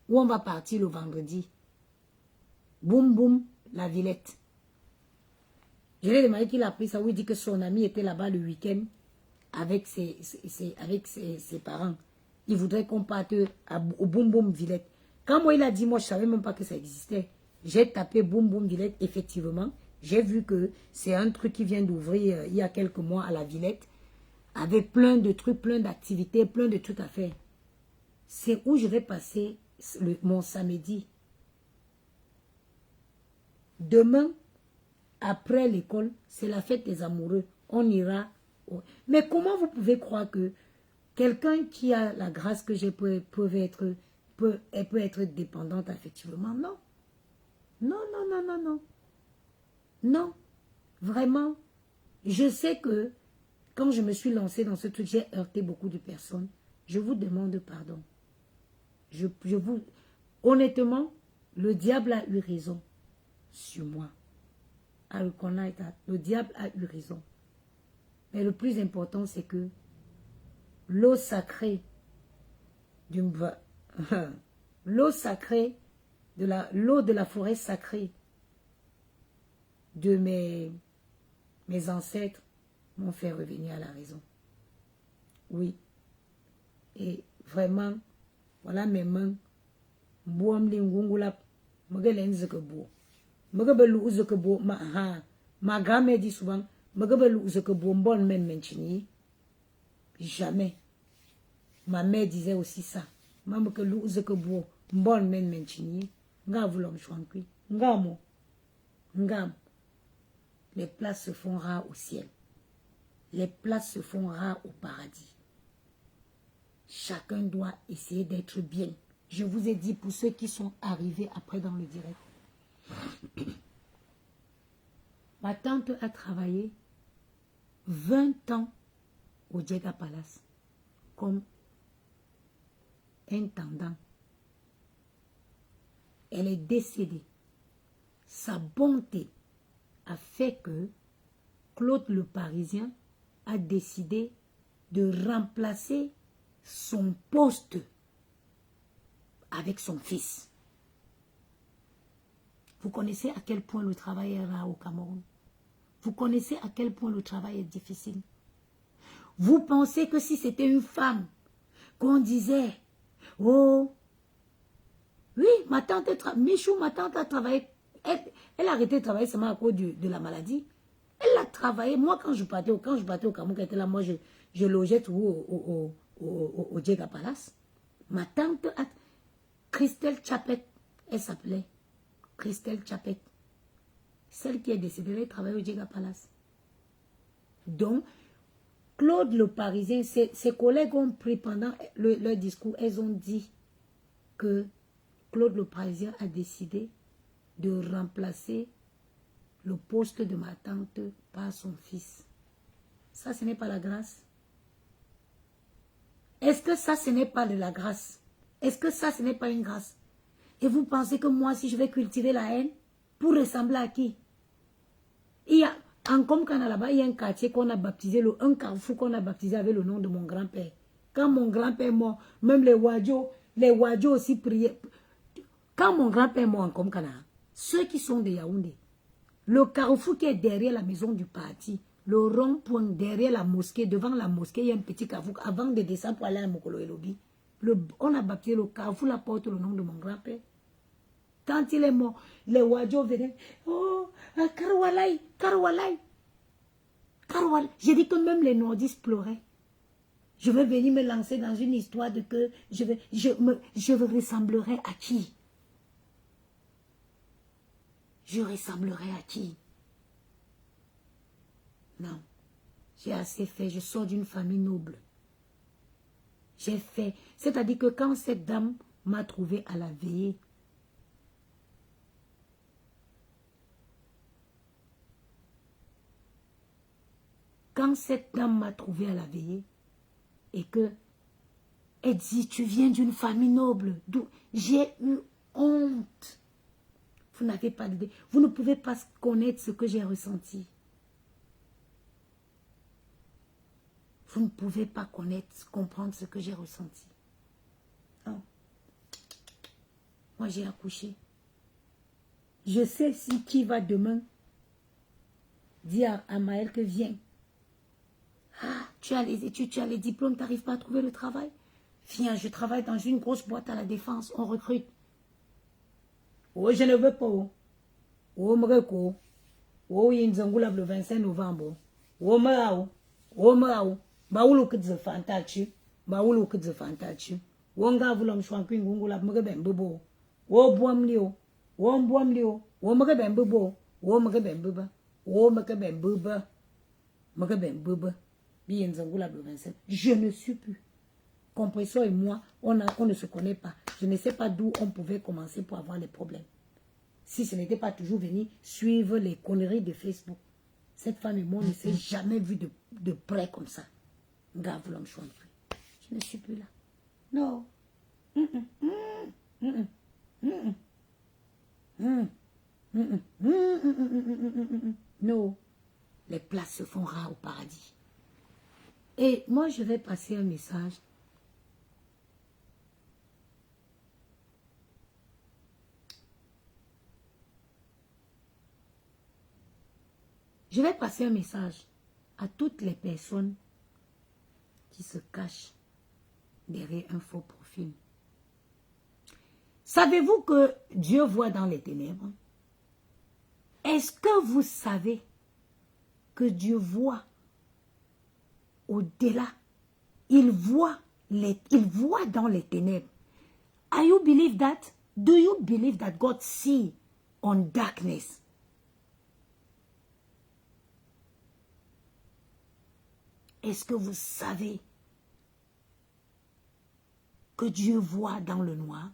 Où on va partir le vendredi. Boum Boum, la Villette. Je lui ai demandé qu'il a pris ça. Où il dit que son ami était là-bas le week-end avec ses parents. Il voudrait qu'on parte au Boum Boum Villette. Quand moi il a dit, moi je ne savais même pas que ça existait. J'ai tapé Boum Boum Villette, effectivement. J'ai vu que c'est un truc qui vient d'ouvrir il y a quelques mois à la Villette. Avec plein de trucs, plein d'activités, plein de trucs à faire. C'est où je vais passer mon samedi. Demain, après l'école, c'est la fête des amoureux. On ira. Mais comment vous pouvez croire que quelqu'un qui a la grâce que j'ai peut être dépendante affectivement? Non. Non, non, non, non, non. Non. Vraiment. Je sais que quand je me suis lancée dans ce truc, j'ai heurté beaucoup de personnes. Je vous demande pardon. Honnêtement, le diable a eu raison sur moi. I recognize that. Le diable a eu raison. Mais le plus important, c'est que l'eau sacrée l'eau sacrée, l'eau de la forêt sacrée de mes ancêtres m'ont fait revenir à la raison. Oui. Et vraiment, voilà mes mains. Ma grand-mère dit souvent, jamais. Ma mère disait aussi ça. Les places se font rares au ciel. Les places se font rares au paradis. Chacun doit essayer d'être bien. Je vous ai dit pour ceux qui sont arrivés après dans le direct. Ma tante a travaillé 20 ans au Djega Palace comme intendant. Elle est décédée. Sa bonté a fait que Claude le Parisien a décidé de remplacer son poste avec son fils. Vous connaissez à quel point le travail est rare au Cameroun. Vous connaissez à quel point le travail est difficile. Vous pensez que si c'était une femme, qu'on disait, oh, oui, ma tante a travaillé, elle a arrêté de travailler seulement à cause de la maladie. Elle a travaillé. Moi, quand je partais au Cameroun, qui était là, moi, je logeais tout au Djega Palace. Ma tante, Christelle Chapet, elle s'appelait Christelle Chapet. Celle qui est décédée, elle travaillait au Djega Palace. Donc, Claude le Parisien, ses collègues ont pris pendant leur discours, elles ont dit que Claude le Parisien a décidé de remplacer le poste de ma tante par son fils. Ça, ce n'est pas la grâce. Est-ce que ça, ce n'est pas de la grâce? Est-ce que ça, ce n'est pas une grâce? Et vous pensez que moi, si je vais cultiver la haine, pour ressembler à qui? Il y a, en Komkana là-bas, il y a un quartier qu'on a baptisé, un carrefour qu'on a baptisé avec le nom de mon grand-père. Quand mon grand-père est mort, même les Wadjo, Les Wadjo aussi priaient. Quand mon grand-père est mort en Komkana, ceux qui sont de Yaoundé, le carrefour qui est derrière la maison du parti, le rond-point derrière la mosquée, devant la mosquée, il y a un petit carrefour avant de descendre pour aller à Mokolo Elobi. On a baptisé le carrefour, la porte le nom de mon grand-père. Quand il est mort, les Wadjo venaient. Oh, Karoualai, Karoualai. Karoualai. J'ai dit que même les nordistes pleuraient. Je vais venir me lancer dans une histoire de que je ressemblerai à qui? Je ressemblerai à qui? Non. J'ai assez fait. Je sors d'une famille noble. J'ai fait. C'est-à-dire que quand cette dame m'a trouvé à la veillée, et que elle dit, tu viens d'une famille noble, j'ai eu honte. Vous n'avez pas d'idée. Vous ne pouvez pas connaître ce que j'ai ressenti. Vous ne pouvez pas comprendre ce que j'ai ressenti. Non. Moi, j'ai accouché. Je sais si qui va demain dire à Maël que viens. Ah, tu as les études, tu as les diplômes, tu n'arrives pas à trouver le travail. Viens, je travaille dans une grosse boîte à la défense, on recrute. Oh, je ne veux pas. Oh, Mreko. Oh, Yinzangula le 25 novembre. Oh, Mao. Oh, Mao. Baulu kidze fantachu. Baulu kidze fantachu. Wonga vulam shwankwin gungula mrebembo. Oh, boamlio. Oh, boamlio. Oh, mrebembo. Oh, mrebembo. Oh, mrebembo. Mrebembo. Yinzangula le 25. Je ne suis plus. Compressor et moi, on ne se connaît pas. Je ne sais pas d'où on pouvait commencer pour avoir des problèmes. Si ce n'était pas toujours venu suivre les conneries de Facebook. Cette femme et moi, on ne s'est jamais vu de près comme ça. Je ne suis plus là. Non. Non. Les places se font rares au paradis. Et moi, je vais passer un message. Je vais passer un message à toutes les personnes qui se cachent derrière un faux profil. Savez-vous que Dieu voit dans les ténèbres? Est-ce que vous savez que Dieu voit au-delà? Il voit dans les ténèbres. Are you believe that? Do you believe that God see on darkness? Est-ce que vous savez que Dieu voit dans le noir?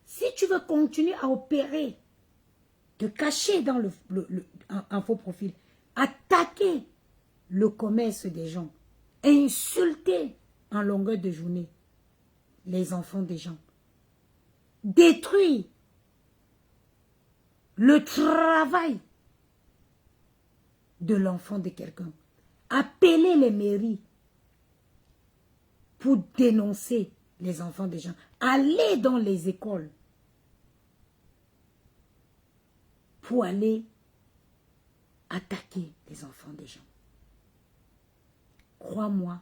Si tu veux continuer à opérer, te cacher dans un faux profil, attaquer le commerce des gens, insulter en longueur de journée les enfants des gens, détruire le travail de l'enfant de quelqu'un, appeler les mairies pour dénoncer les enfants des gens, aller dans les écoles pour aller attaquer les enfants des gens. Crois-moi,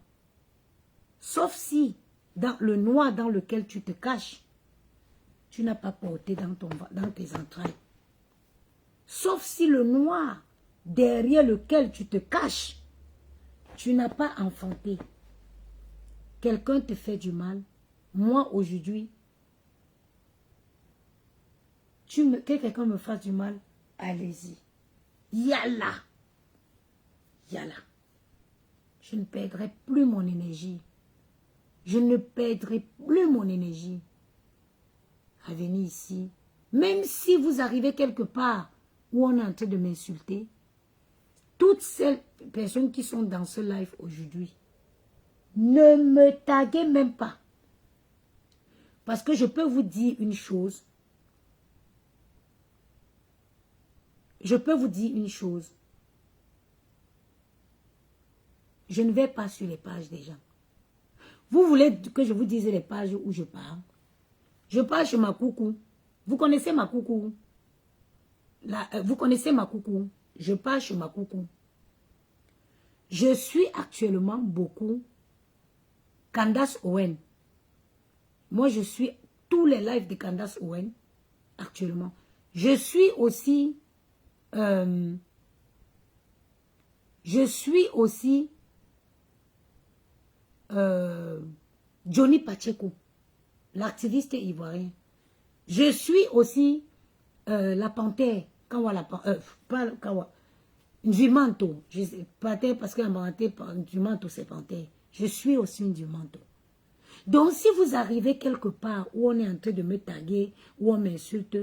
sauf si dans le noir dans lequel tu te caches, tu n'as pas porté dans tes entrailles. Sauf si le noir derrière lequel tu te caches, tu n'as pas enfanté. Quelqu'un te fait du mal. Moi, aujourd'hui, que quelqu'un me fasse du mal, allez-y. Yalla. Yalla. Je ne perdrai plus mon énergie. Je ne perdrai plus mon énergie à venir ici. Même si vous arrivez quelque part où on est en train de m'insulter, toutes ces personnes qui sont dans ce live aujourd'hui, ne me taguez même pas. Parce que je peux vous dire une chose. Je peux vous dire une chose. je ne vais pas sur les pages des gens. Vous voulez que je vous dise les pages où je pars? Je pars chez ma coucou. Vous connaissez ma coucou? Vous connaissez ma coucou? Je pars chez ma coucou. Je suis actuellement beaucoup Candace Owen. Moi, je suis tous les lives de Candace Owen actuellement. Je suis aussi Johnny Pacheco, l'activiste ivoirien. Je suis aussi la panthère, pas Kawa, Ndumanto. Panthère parce qu'en Ndumanto c'est panthère. Je suis aussi une Ndumanto. Donc si vous arrivez quelque part où on est en train de me taguer, où on m'insulte,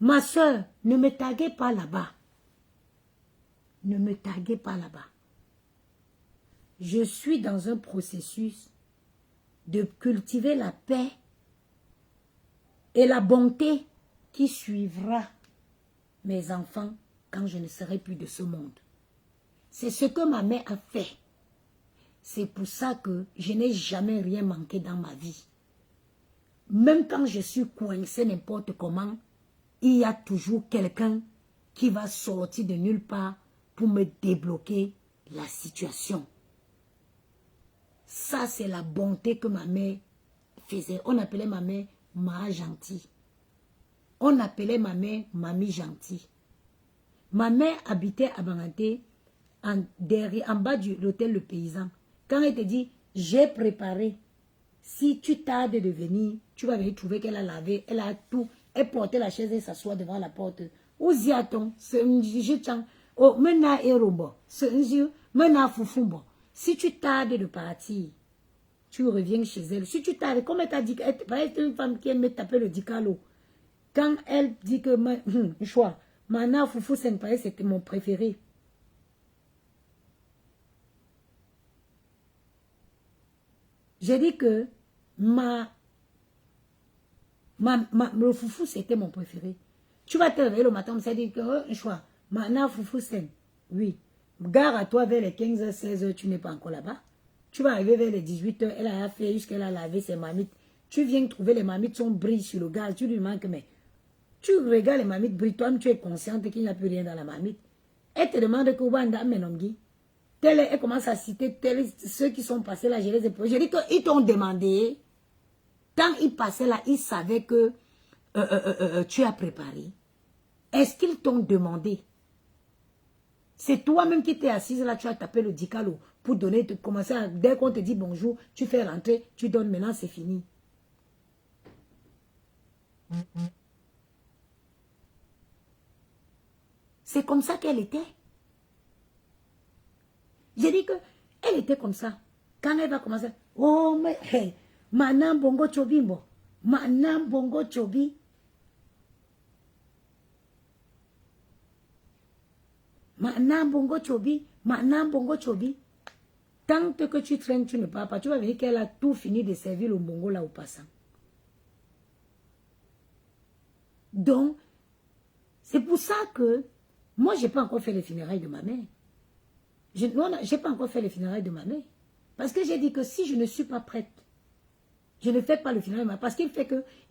ma soeur, ne me taguez pas là-bas. Ne me taguez pas là-bas. Je suis dans un processus de cultiver la paix et la bonté qui suivra mes enfants quand je ne serai plus de ce monde. C'est ce que ma mère a fait. C'est pour ça que je n'ai jamais rien manqué dans ma vie. Même quand je suis coincé n'importe comment, il y a toujours quelqu'un qui va sortir de nulle part pour me débloquer la situation. Ça, c'est la bonté que ma mère faisait. On appelait ma mère Ma gentille. On appelait ma mère Mamie gentille. Ma mère habitait à Banganté, en bas de l'hôtel Le Paysan. Quand elle te dit, j'ai préparé, si tu tardes de venir, tu vas venir trouver qu'elle a lavé, elle a tout. Elle portait la chaise et s'assoit devant la porte. Où y a-t-on? C'est un jeu. Oh, maintenant, c'est un jeu. Maintenant, foufumbo. Si tu tardes de partir, tu reviens chez elle. Si tu tardes, comme elle t'a dit, elle est une femme qui aime me taper le dicalo. Quand elle dit que, choix, Mana Foufou Senpae, c'était mon préféré. J'ai dit que le Foufou, c'était mon préféré. Tu vas te réveiller le matin, on s'est dit que, choix, Mana Foufou Sen, oui. Gare à toi vers les 15h, 16h, tu n'es pas encore là-bas. Tu vas arriver vers les 18h, elle a fait jusqu'elle a lavé ses mamites. Tu viens trouver les mamites sont brillent sur le gaz, tu lui manques, mais tu regardes les mamites brillent, toi-même tu es consciente qu'il n'y a plus rien dans la mamite. Elle te demande que Wanda Menongi. Elle commence à citer ceux qui sont passés là, je les ai posés. Je dis qu'ils t'ont demandé, quand ils passaient là, ils savaient que tu as préparé. Est-ce qu'ils t'ont demandé? C'est toi-même qui t'es assise là, tu as tapé le dicalo pour donner, commencer à, dès qu'on te dit bonjour, tu fais rentrer, tu donnes, maintenant c'est fini. C'est comme ça qu'elle était. J'ai dit qu'elle était comme ça. Quand elle va commencer, oh mais, hey, Manam Bongo Chobi, Manam Bongo Chobi. Manam Bongo Chobi, Manam Bongo Chobi. Tant que tu traînes, tu ne pars pas. Tu vas venir qu'elle a tout fini de servir le bongo là au passant. Donc, c'est pour ça que moi, je n'ai pas encore fait les funérailles de ma mère. Je n'ai pas encore fait les funérailles de ma mère. Parce que j'ai dit que si je ne suis pas prête, je ne fais pas le funérailles de ma mère. Parce qu'il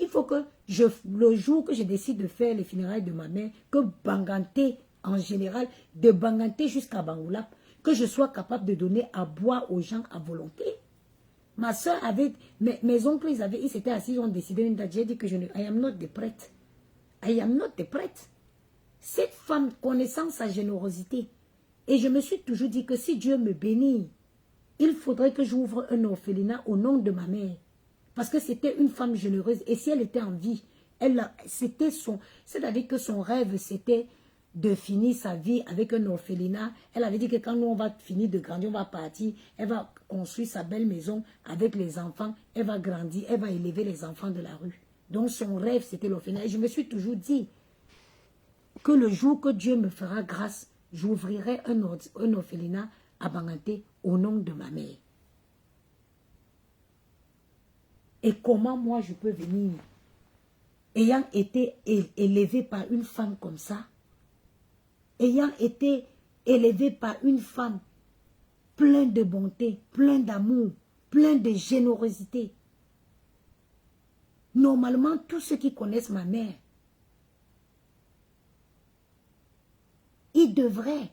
faut que le jour que je décide de faire les funérailles de ma mère, que Banganté, en général, de Banganté jusqu'à Bangoula, que je sois capable de donner à boire aux gens à volonté. Ma soeur avait, mes oncles, ils s'étaient assis, ils ont décidé une date. J'ai dit que I am not the prête. I am not the prête. Cette femme connaissant sa générosité. Et je me suis toujours dit que si Dieu me bénit, il faudrait que j'ouvre un orphelinat au nom de ma mère. Parce que c'était une femme généreuse. Et si elle était en vie, c'est-à-dire que son rêve, c'était de finir sa vie avec un orphelinat. Elle avait dit que quand nous, on va finir de grandir, on va partir, elle va construire sa belle maison avec les enfants, elle va grandir, elle va élever les enfants de la rue. Donc son rêve, c'était l'orphelinat. Et je me suis toujours dit que le jour que Dieu me fera grâce, j'ouvrirai un orphelinat à Banganté au nom de ma mère. Et comment moi je peux venir, ayant été élevée par une femme comme ça, ayant été élevée par une femme plein de bonté, plein d'amour, plein de générosité. Normalement, tous ceux qui connaissent ma mère, ils devraient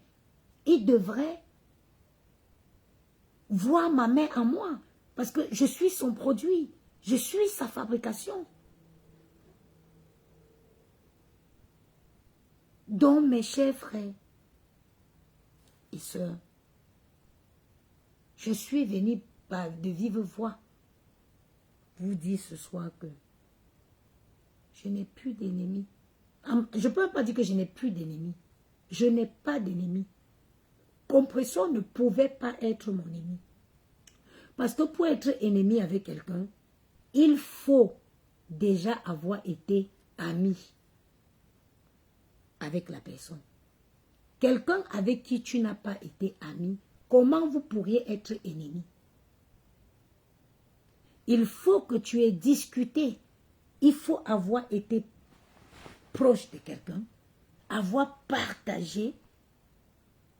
voir ma mère en moi. Parce que je suis son produit. Je suis sa fabrication. Donc, mes chers frères et sœurs, je suis venu de vive voix vous dire ce soir que je n'ai plus d'ennemis. Je ne peux pas dire que je n'ai plus d'ennemis. Je n'ai pas d'ennemis. Compressor ne pouvait pas être mon ennemi. Parce que pour être ennemi avec quelqu'un, il faut déjà avoir été ami avec la personne. Quelqu'un avec qui tu n'as pas été ami, comment vous pourriez être ennemi? Il faut que tu aies discuté. Il faut avoir été proche de quelqu'un, avoir partagé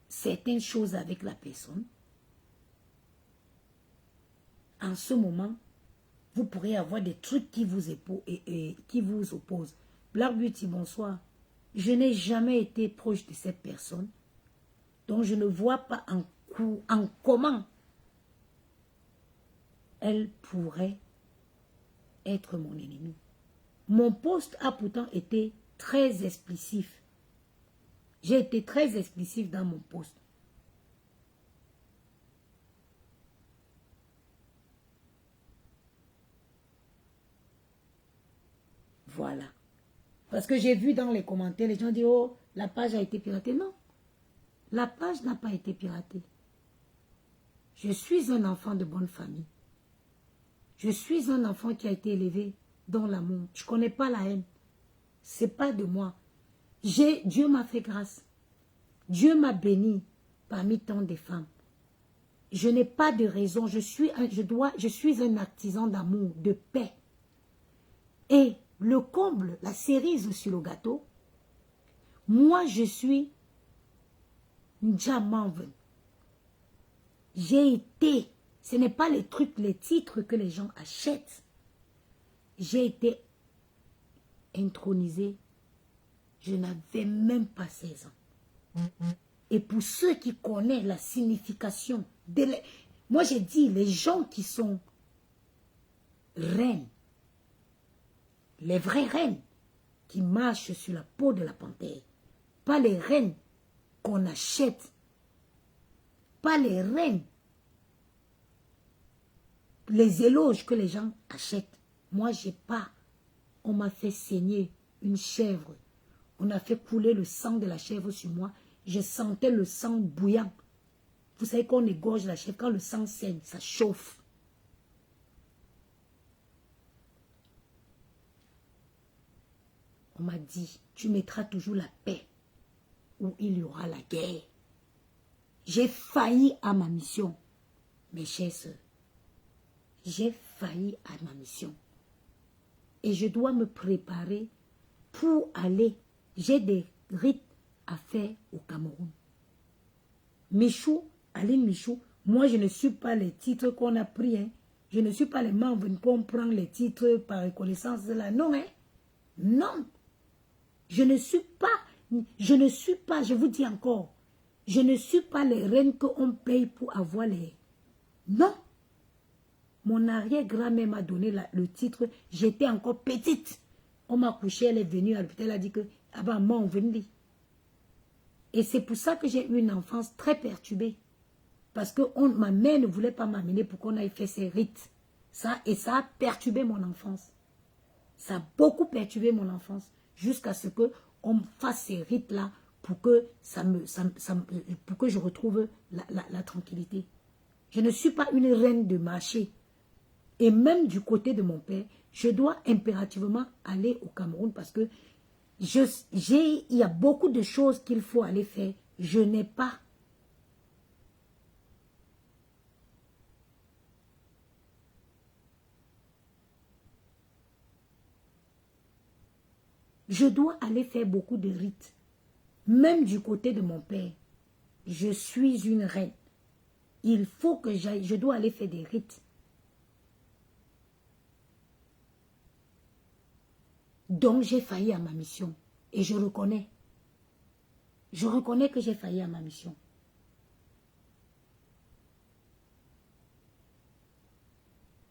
certaines choses avec la personne. En ce moment, vous pourrez avoir des trucs qui vous opposent. Black Beauty, bonsoir. Je n'ai jamais été proche de cette personne. Donc je ne vois pas en comment elle pourrait être mon ennemi. Mon poste a pourtant été très explicite. J'ai été très explicite dans mon poste. Voilà. Parce que j'ai vu dans les commentaires, les gens disent, oh, la page a été piratée. Non, la page n'a pas été piratée. Je suis un enfant de bonne famille. Je suis un enfant qui a été élevé dans l'amour. Je ne connais pas la haine. Ce n'est pas de moi. Dieu m'a fait grâce. Dieu m'a béni parmi tant de femmes. Je n'ai pas de raison. Je suis un artisan d'amour, de paix. Et le comble, la cerise sur le gâteau, moi je suis Njamanven. J'ai été, ce n'est pas les trucs, les titres que les gens achètent. J'ai été intronisée. Je n'avais même pas 16 ans. Et pour ceux qui connaissent la signification, moi j'ai dit, les gens qui sont reines, les vraies reines qui marchent sur la peau de la panthère, pas les reines qu'on achète, pas les reines, les éloges que les gens achètent. Moi, j'ai pas. On m'a fait saigner une chèvre. On a fait couler le sang de la chèvre sur moi. Je sentais le sang bouillant. Vous savez qu'on égorge la chèvre, quand le sang saigne, ça chauffe. On m'a dit, tu mettras toujours la paix où il y aura la guerre. J'ai failli à ma mission, mes chers sœurs. J'ai failli à ma mission. Et je dois me préparer pour aller. J'ai des rites à faire au Cameroun. Michou, Aline Michou, moi je ne suis pas les titres qu'on a pris. Hein. Je ne suis pas les membres qu'on prend les titres par reconnaissance de la. Non, hein. Non. Je ne suis pas, je vous dis encore, je ne suis pas les reines qu'on paye pour avoir les... Non. Mon arrière-grand-mère m'a donné le titre, j'étais encore petite. On m'a couché, elle est venue à l'hôpital, elle a dit que, ah ben, moi, on venait. Et c'est pour ça que j'ai eu une enfance très perturbée. Parce que ma mère ne voulait pas m'amener pour qu'on aille faire ses rites. Et ça a perturbé mon enfance. Ça a beaucoup perturbé mon enfance. Jusqu'à ce qu'on fasse ces rites-là pour que, pour que je retrouve la tranquillité. Je ne suis pas une reine de marché. Et même du côté de mon père, je dois impérativement aller au Cameroun parce que il y a beaucoup de choses qu'il faut aller faire. Je n'ai pas. Je dois aller faire beaucoup de rites. Même du côté de mon père, je suis une reine. Il faut que j'aille, je dois aller faire des rites. Donc j'ai failli à ma mission. Et je reconnais. Je reconnais que j'ai failli à ma mission.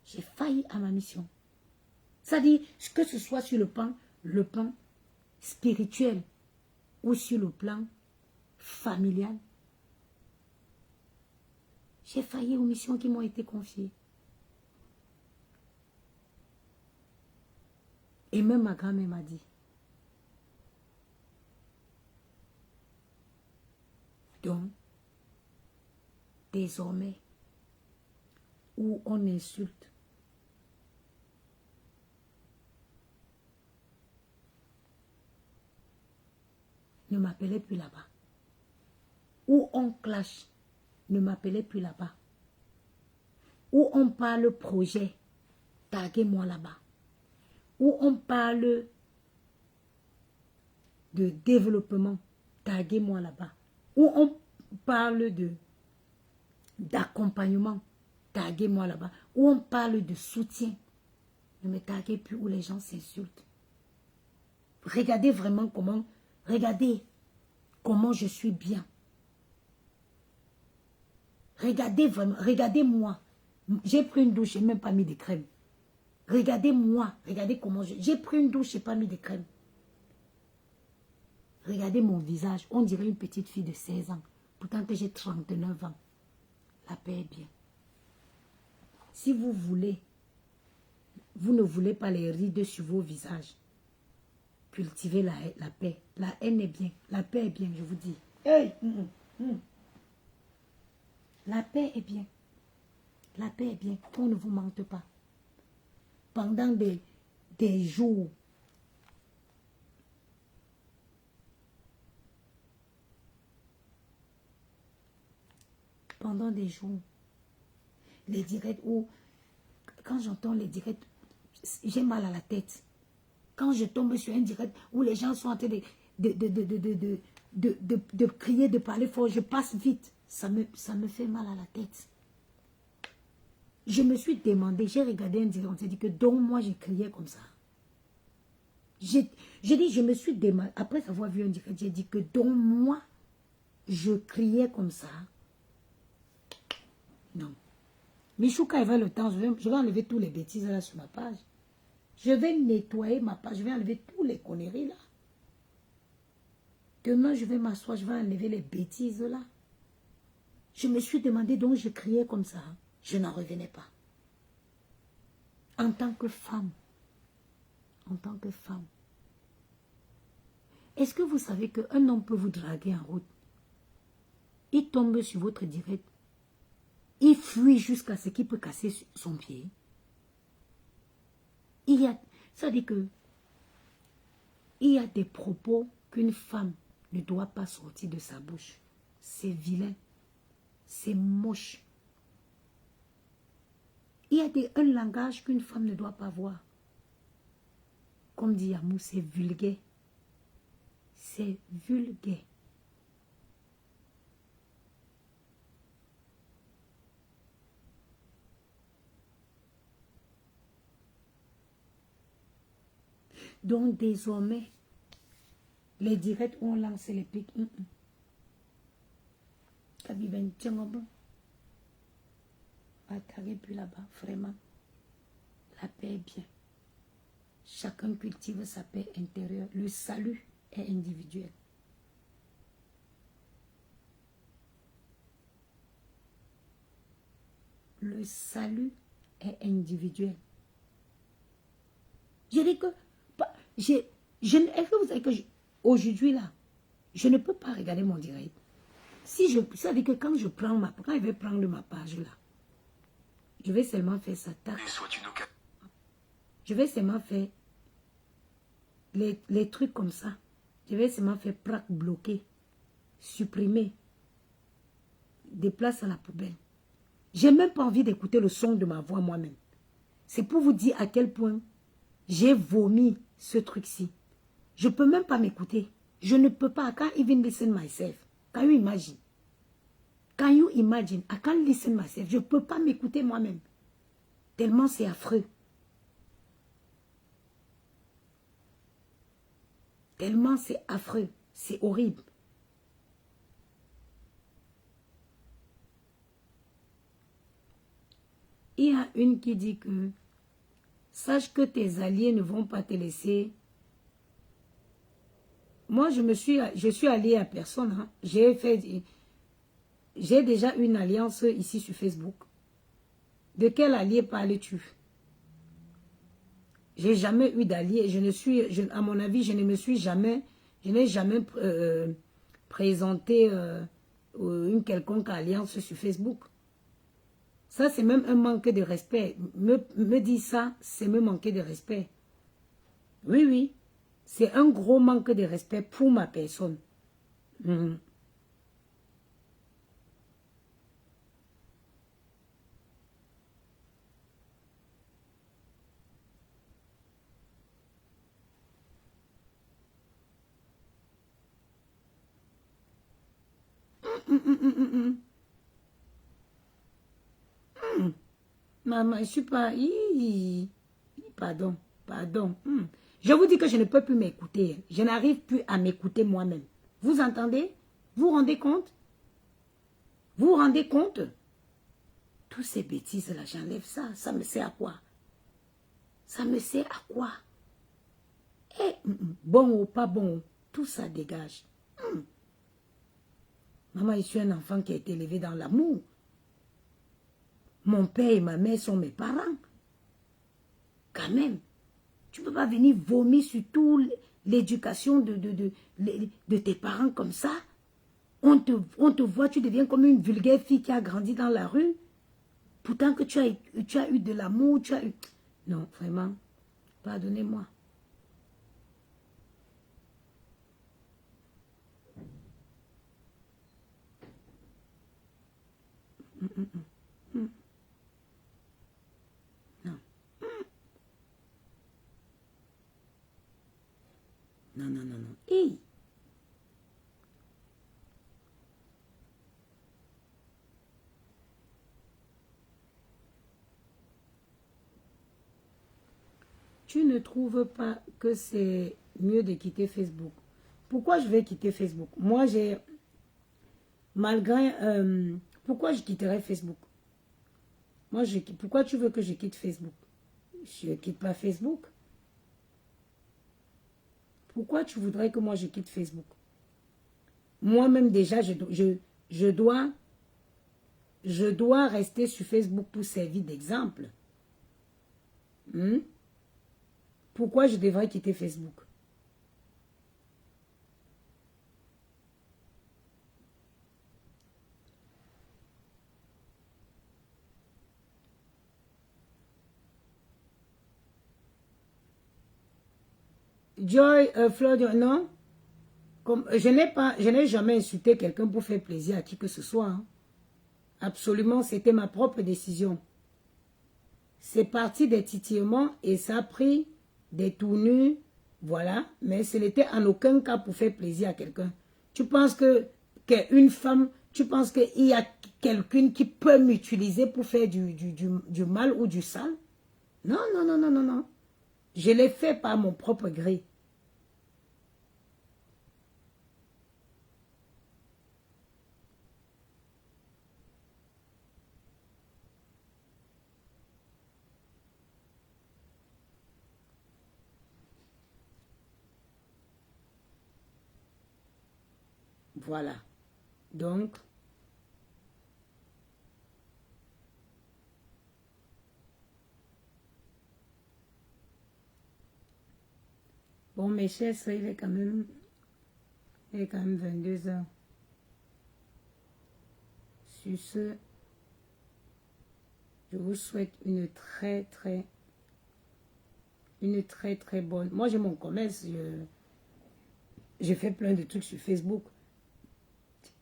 J'ai failli à ma mission. C'est-à-dire que ce soit sur le plan spirituel ou sur le plan familial. J'ai failli aux missions qui m'ont été confiées. Et même ma grand-mère m'a dit, donc, désormais, où on insulte, ne m'appelez plus là-bas. Où on clash, ne m'appelez plus là-bas. Où on parle projet, taguez-moi là-bas. Où on parle de développement, taguez-moi là-bas. Où on parle d'accompagnement, taguez-moi là-bas. Où on parle de soutien, ne me taguez plus où les gens s'insultent. Regardez vraiment regardez comment je suis bien. Regardez vraiment, regardez-moi. J'ai pris une douche, je n'ai même pas mis de crème. Regardez-moi, regardez comment j'ai pris une douche, je n'ai pas mis de crème. Regardez mon visage, on dirait une petite fille de 16 ans. Pourtant que j'ai 39 ans. La paix est bien. Si vous voulez, vous ne voulez pas les rides sur vos visages. Cultivez la paix. La haine est bien. La paix est bien, je vous dis. Hey, La paix est bien. La paix est bien. On ne vous mente pas. Pendant des jours, les directs où, quand j'entends les directs, j'ai mal à la tête. Quand je tombe sur un direct où les gens sont en train de crier, de parler fort, je passe vite. Ça me fait mal à la tête. Je me suis demandé, j'ai regardé un direct, on s'est dit que donc moi j'ai crié comme ça. J'ai dit, je me suis demandé, après avoir vu un direct, j'ai dit que donc moi je criais comme ça. Non. Michou, quand il va le temps, je vais enlever tous les bêtises là sur ma page. Je vais nettoyer ma page, je vais enlever tous les conneries là. Demain, je vais m'asseoir, je vais enlever les bêtises là. Je me suis demandé, donc je criais comme ça. Je n'en revenais pas. En tant que femme, est-ce que vous savez qu'un homme peut vous draguer en route? Il tombe sur votre direct. Il fuit jusqu'à ce qu'il peut casser son pied. Ça dit que il y a des propos qu'une femme ne doit pas sortir de sa bouche. C'est vilain. C'est moche. Il y a un langage qu'une femme ne doit pas voir. Comme dit Yamou, c'est vulgaire. C'est vulgaire. Donc désormais, les directs ont lancé les pics. Plus là-bas, vraiment. La paix est bien. Chacun cultive sa paix intérieure. Le salut est individuel. Le salut est individuel. Je dis que, est-ce que vous savez que aujourd'hui là, je ne peux pas regarder mon direct. Ça veut dire que quand je vais prendre ma page là, je vais seulement faire ça. Je vais seulement faire les trucs comme ça. Je vais seulement faire prac, bloquer, supprimer, déplacer à la poubelle. J'ai même pas envie d'écouter le son de ma voix moi-même. C'est pour vous dire à quel point j'ai vomi ce truc-ci. Je ne peux même pas m'écouter. Je ne peux pas. I can't even listen myself. Can you imagine? Can you imagine? I can't listen myself. Je ne peux pas m'écouter moi-même. Tellement c'est affreux. Tellement c'est affreux. C'est horrible. Il y a une qui dit que sache que tes alliés ne vont pas te laisser. Moi, je suis alliée à personne. Hein. J'ai déjà une alliance ici sur Facebook. De quel allié parles-tu? J'ai jamais eu d'allié. À mon avis, je n'ai jamais présenté une quelconque alliance sur Facebook. Ça, c'est même un manque de respect. Me dire ça, c'est me manquer de respect. Oui, oui. C'est un gros manque de respect pour ma personne. Mm. Maman, je suis pas... Pardon, pardon. Je vous dis que je ne peux plus m'écouter. Je n'arrive plus à m'écouter moi-même. Vous entendez? Vous vous rendez compte? Vous vous rendez compte? Toutes ces bêtises-là, j'enlève ça. Ça me sert à quoi? Ça me sert à quoi? Eh, bon ou pas bon, tout ça dégage. Maman, je suis un enfant qui a été élevé dans l'amour. Mon père et ma mère sont mes parents. Quand même. Tu ne peux pas venir vomir sur toute l'éducation de tes parents comme ça. On te voit, tu deviens comme une vulgaire fille qui a grandi dans la rue. Pourtant que tu as eu de l'amour, tu as eu... Non, vraiment, pardonnez-moi. Non. Non, non, non, non. Hey. Tu ne trouves pas que c'est mieux de quitter Facebook? Pourquoi je vais quitter Facebook? Moi, j'ai... Malgré... pourquoi je quitterais Facebook? Moi, pourquoi tu veux que je quitte Facebook? Je ne quitte pas Facebook. Pourquoi tu voudrais que moi je quitte Facebook? Moi-même déjà, je dois rester sur Facebook pour servir d'exemple. Pourquoi je devrais quitter Facebook? Joy, Fleur, non. Je n'ai jamais insulté quelqu'un pour faire plaisir à qui que ce soit. Hein. Absolument, c'était ma propre décision. C'est parti des titillements et ça a pris des tournures, voilà. Mais ce n'était en aucun cas pour faire plaisir à quelqu'un. Tu penses qu'une femme, tu penses qu'il y a quelqu'un qui peut m'utiliser pour faire du mal ou du sale? Non, non, non, non, non, non. Je l'ai fait par mon propre gré. Voilà. Donc, bon, mes chers, il est quand même 22 heures. Sur ce, je vous souhaite une très bonne... Moi, j'ai mon commerce. J'ai fait plein de trucs sur Facebook.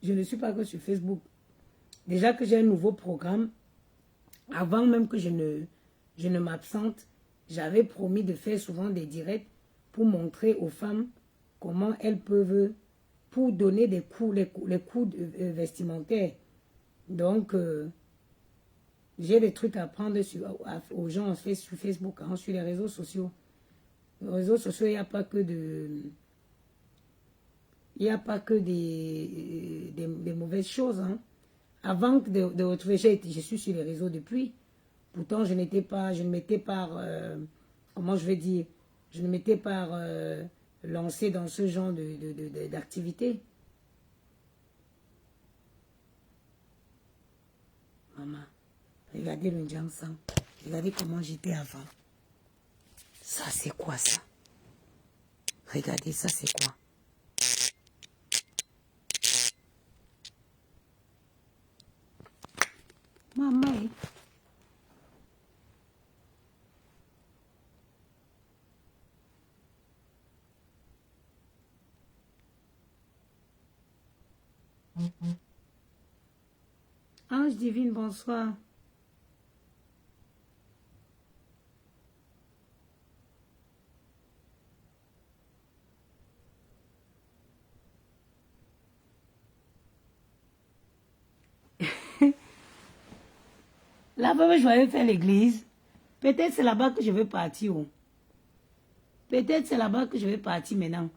Je ne suis pas que sur Facebook. Déjà que j'ai un nouveau programme, avant même que je ne m'absente, j'avais promis de faire souvent des directs pour montrer aux femmes comment elles peuvent, pour donner des cours, les cours vestimentaires. Donc, j'ai des trucs à apprendre aux gens sur Facebook, hein, sur les réseaux sociaux. Les réseaux sociaux, il n'y a pas que des mauvaises choses. Hein. Avant de retrouver, je suis sur les réseaux depuis. Pourtant, je ne m'étais pas, comment je vais dire, je ne m'étais pas lancé dans ce genre d'activité. Maman, regardez le Jansan. Regardez comment j'étais avant. Ça, c'est quoi ça? Regardez, ça, c'est quoi? Maman, Ange divine, bonsoir. Là-bas, je vais faire l'église. Peut-être c'est là-bas que je vais partir. Peut-être c'est là-bas que je vais partir maintenant.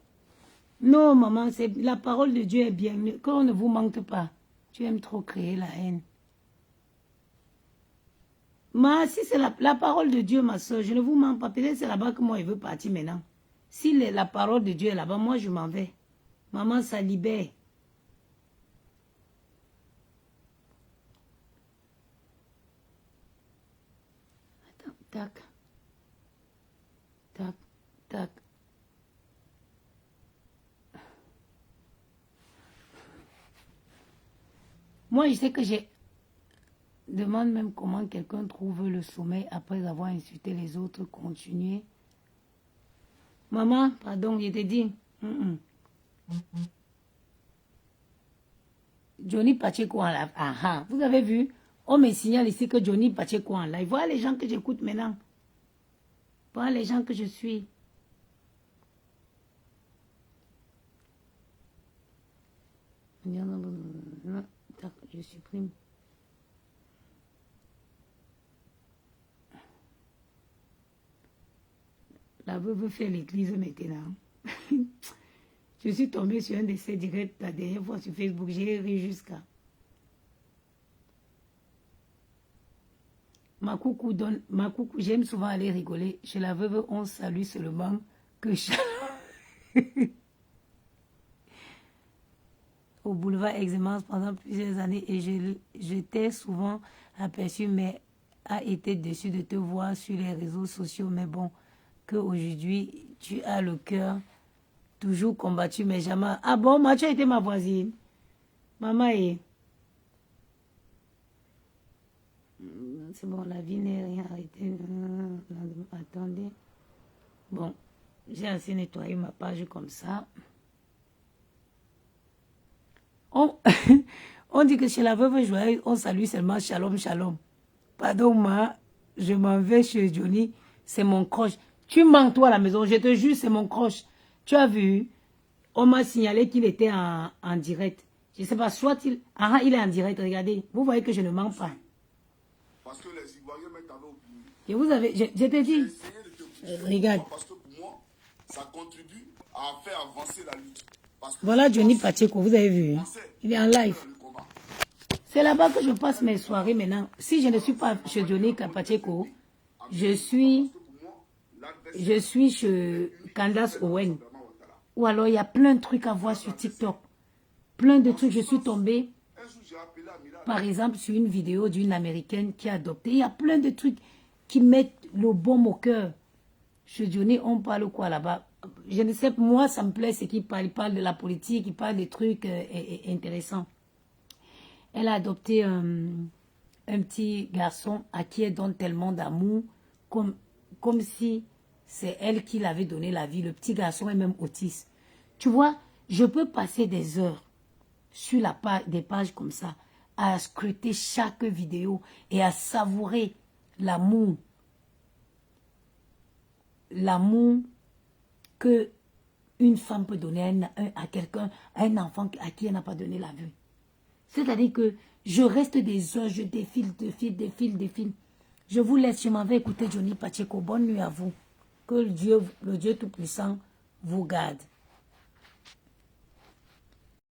Non, maman, la parole de Dieu est bien. Qu'on ne vous manque pas. Tu aimes trop créer la haine. Si c'est la parole de Dieu, ma soeur, je ne vous mens pas. Peut-être c'est là-bas que moi, je veux partir maintenant. Si la parole de Dieu est là-bas, moi, je m'en vais. Maman, ça libère. Attends, tac. Tac, tac. Moi, je sais que j'ai... Demande même comment quelqu'un trouve le sommeil après avoir insulté les autres. Continuer. Maman, pardon, je t'ai dit. Johnny Pacheco en live. Ah, ah, vous avez vu? On me signale ici que Johnny Pacheco en live. Voilà les gens que j'écoute maintenant. Voilà les gens que je suis. Non, je supprime. La veuve fait l'église maintenant. Je suis tombée sur un de ces directs la dernière fois sur Facebook. J'ai ri jusqu'à... Ma coucou, j'aime souvent aller rigoler. Chez la veuve, on salue seulement que... Au boulevard Excellence pendant plusieurs années et je t'ai souvent aperçu, mais a été déçu de te voir sur les réseaux sociaux. Mais bon, qu'aujourd'hui, tu as le cœur toujours combattu, mais jamais... Ah bon, moi, tu as été ma voisine. Maman est... C'est bon, la vie n'est rien arrêté. Attendez. Bon, j'ai assez nettoyé ma page comme ça. On dit que chez la veuve joyeuse, on salue seulement shalom, shalom. Pardon, moi, je m'en vais chez Johnny, c'est mon croche. Tu mens, toi, à la maison, je te jure, c'est mon croche. Tu as vu, on m'a signalé qu'il était en direct. Je ne sais pas, soit il... Ah, il est en direct, regardez. Vous voyez que je ne mens pas. Parce que les Ivoiriens m'ont oublié. Et vous avez... Je t'ai dit... Regarde. Parce que pour moi, ça contribue à faire avancer la lutte. Voilà Johnny Pacheco, vous avez vu. Il est en live. C'est là-bas que je passe mes soirées maintenant. Si je ne suis pas chez Johnny Pacheco, je suis chez Candace Owen. Ou alors il y a plein de trucs à voir sur TikTok. Plein de trucs. Je suis tombée, par exemple, sur une vidéo d'une Américaine qui a adopté. Il y a plein de trucs qui mettent le baume au cœur. Chez Johnny, on parle quoi là-bas? Je ne sais, moi, ça me plaît, c'est qu'il parle de la politique, il parle des trucs intéressants. Elle a adopté un petit garçon à qui elle donne tellement d'amour, comme si c'est elle qui l'avait donné la vie. Le petit garçon est même autiste. Tu vois, je peux passer des heures sur des pages comme ça, à scruter chaque vidéo et à savourer l'amour. L'amour que une femme peut donner à quelqu'un, à un enfant à qui elle n'a pas donné la vie. C'est-à-dire que Je reste des heures, je défile. Je vous laisse, je m'en vais écouter Johnny Pacheco. Bonne nuit à vous. Que le Dieu Tout-Puissant vous garde.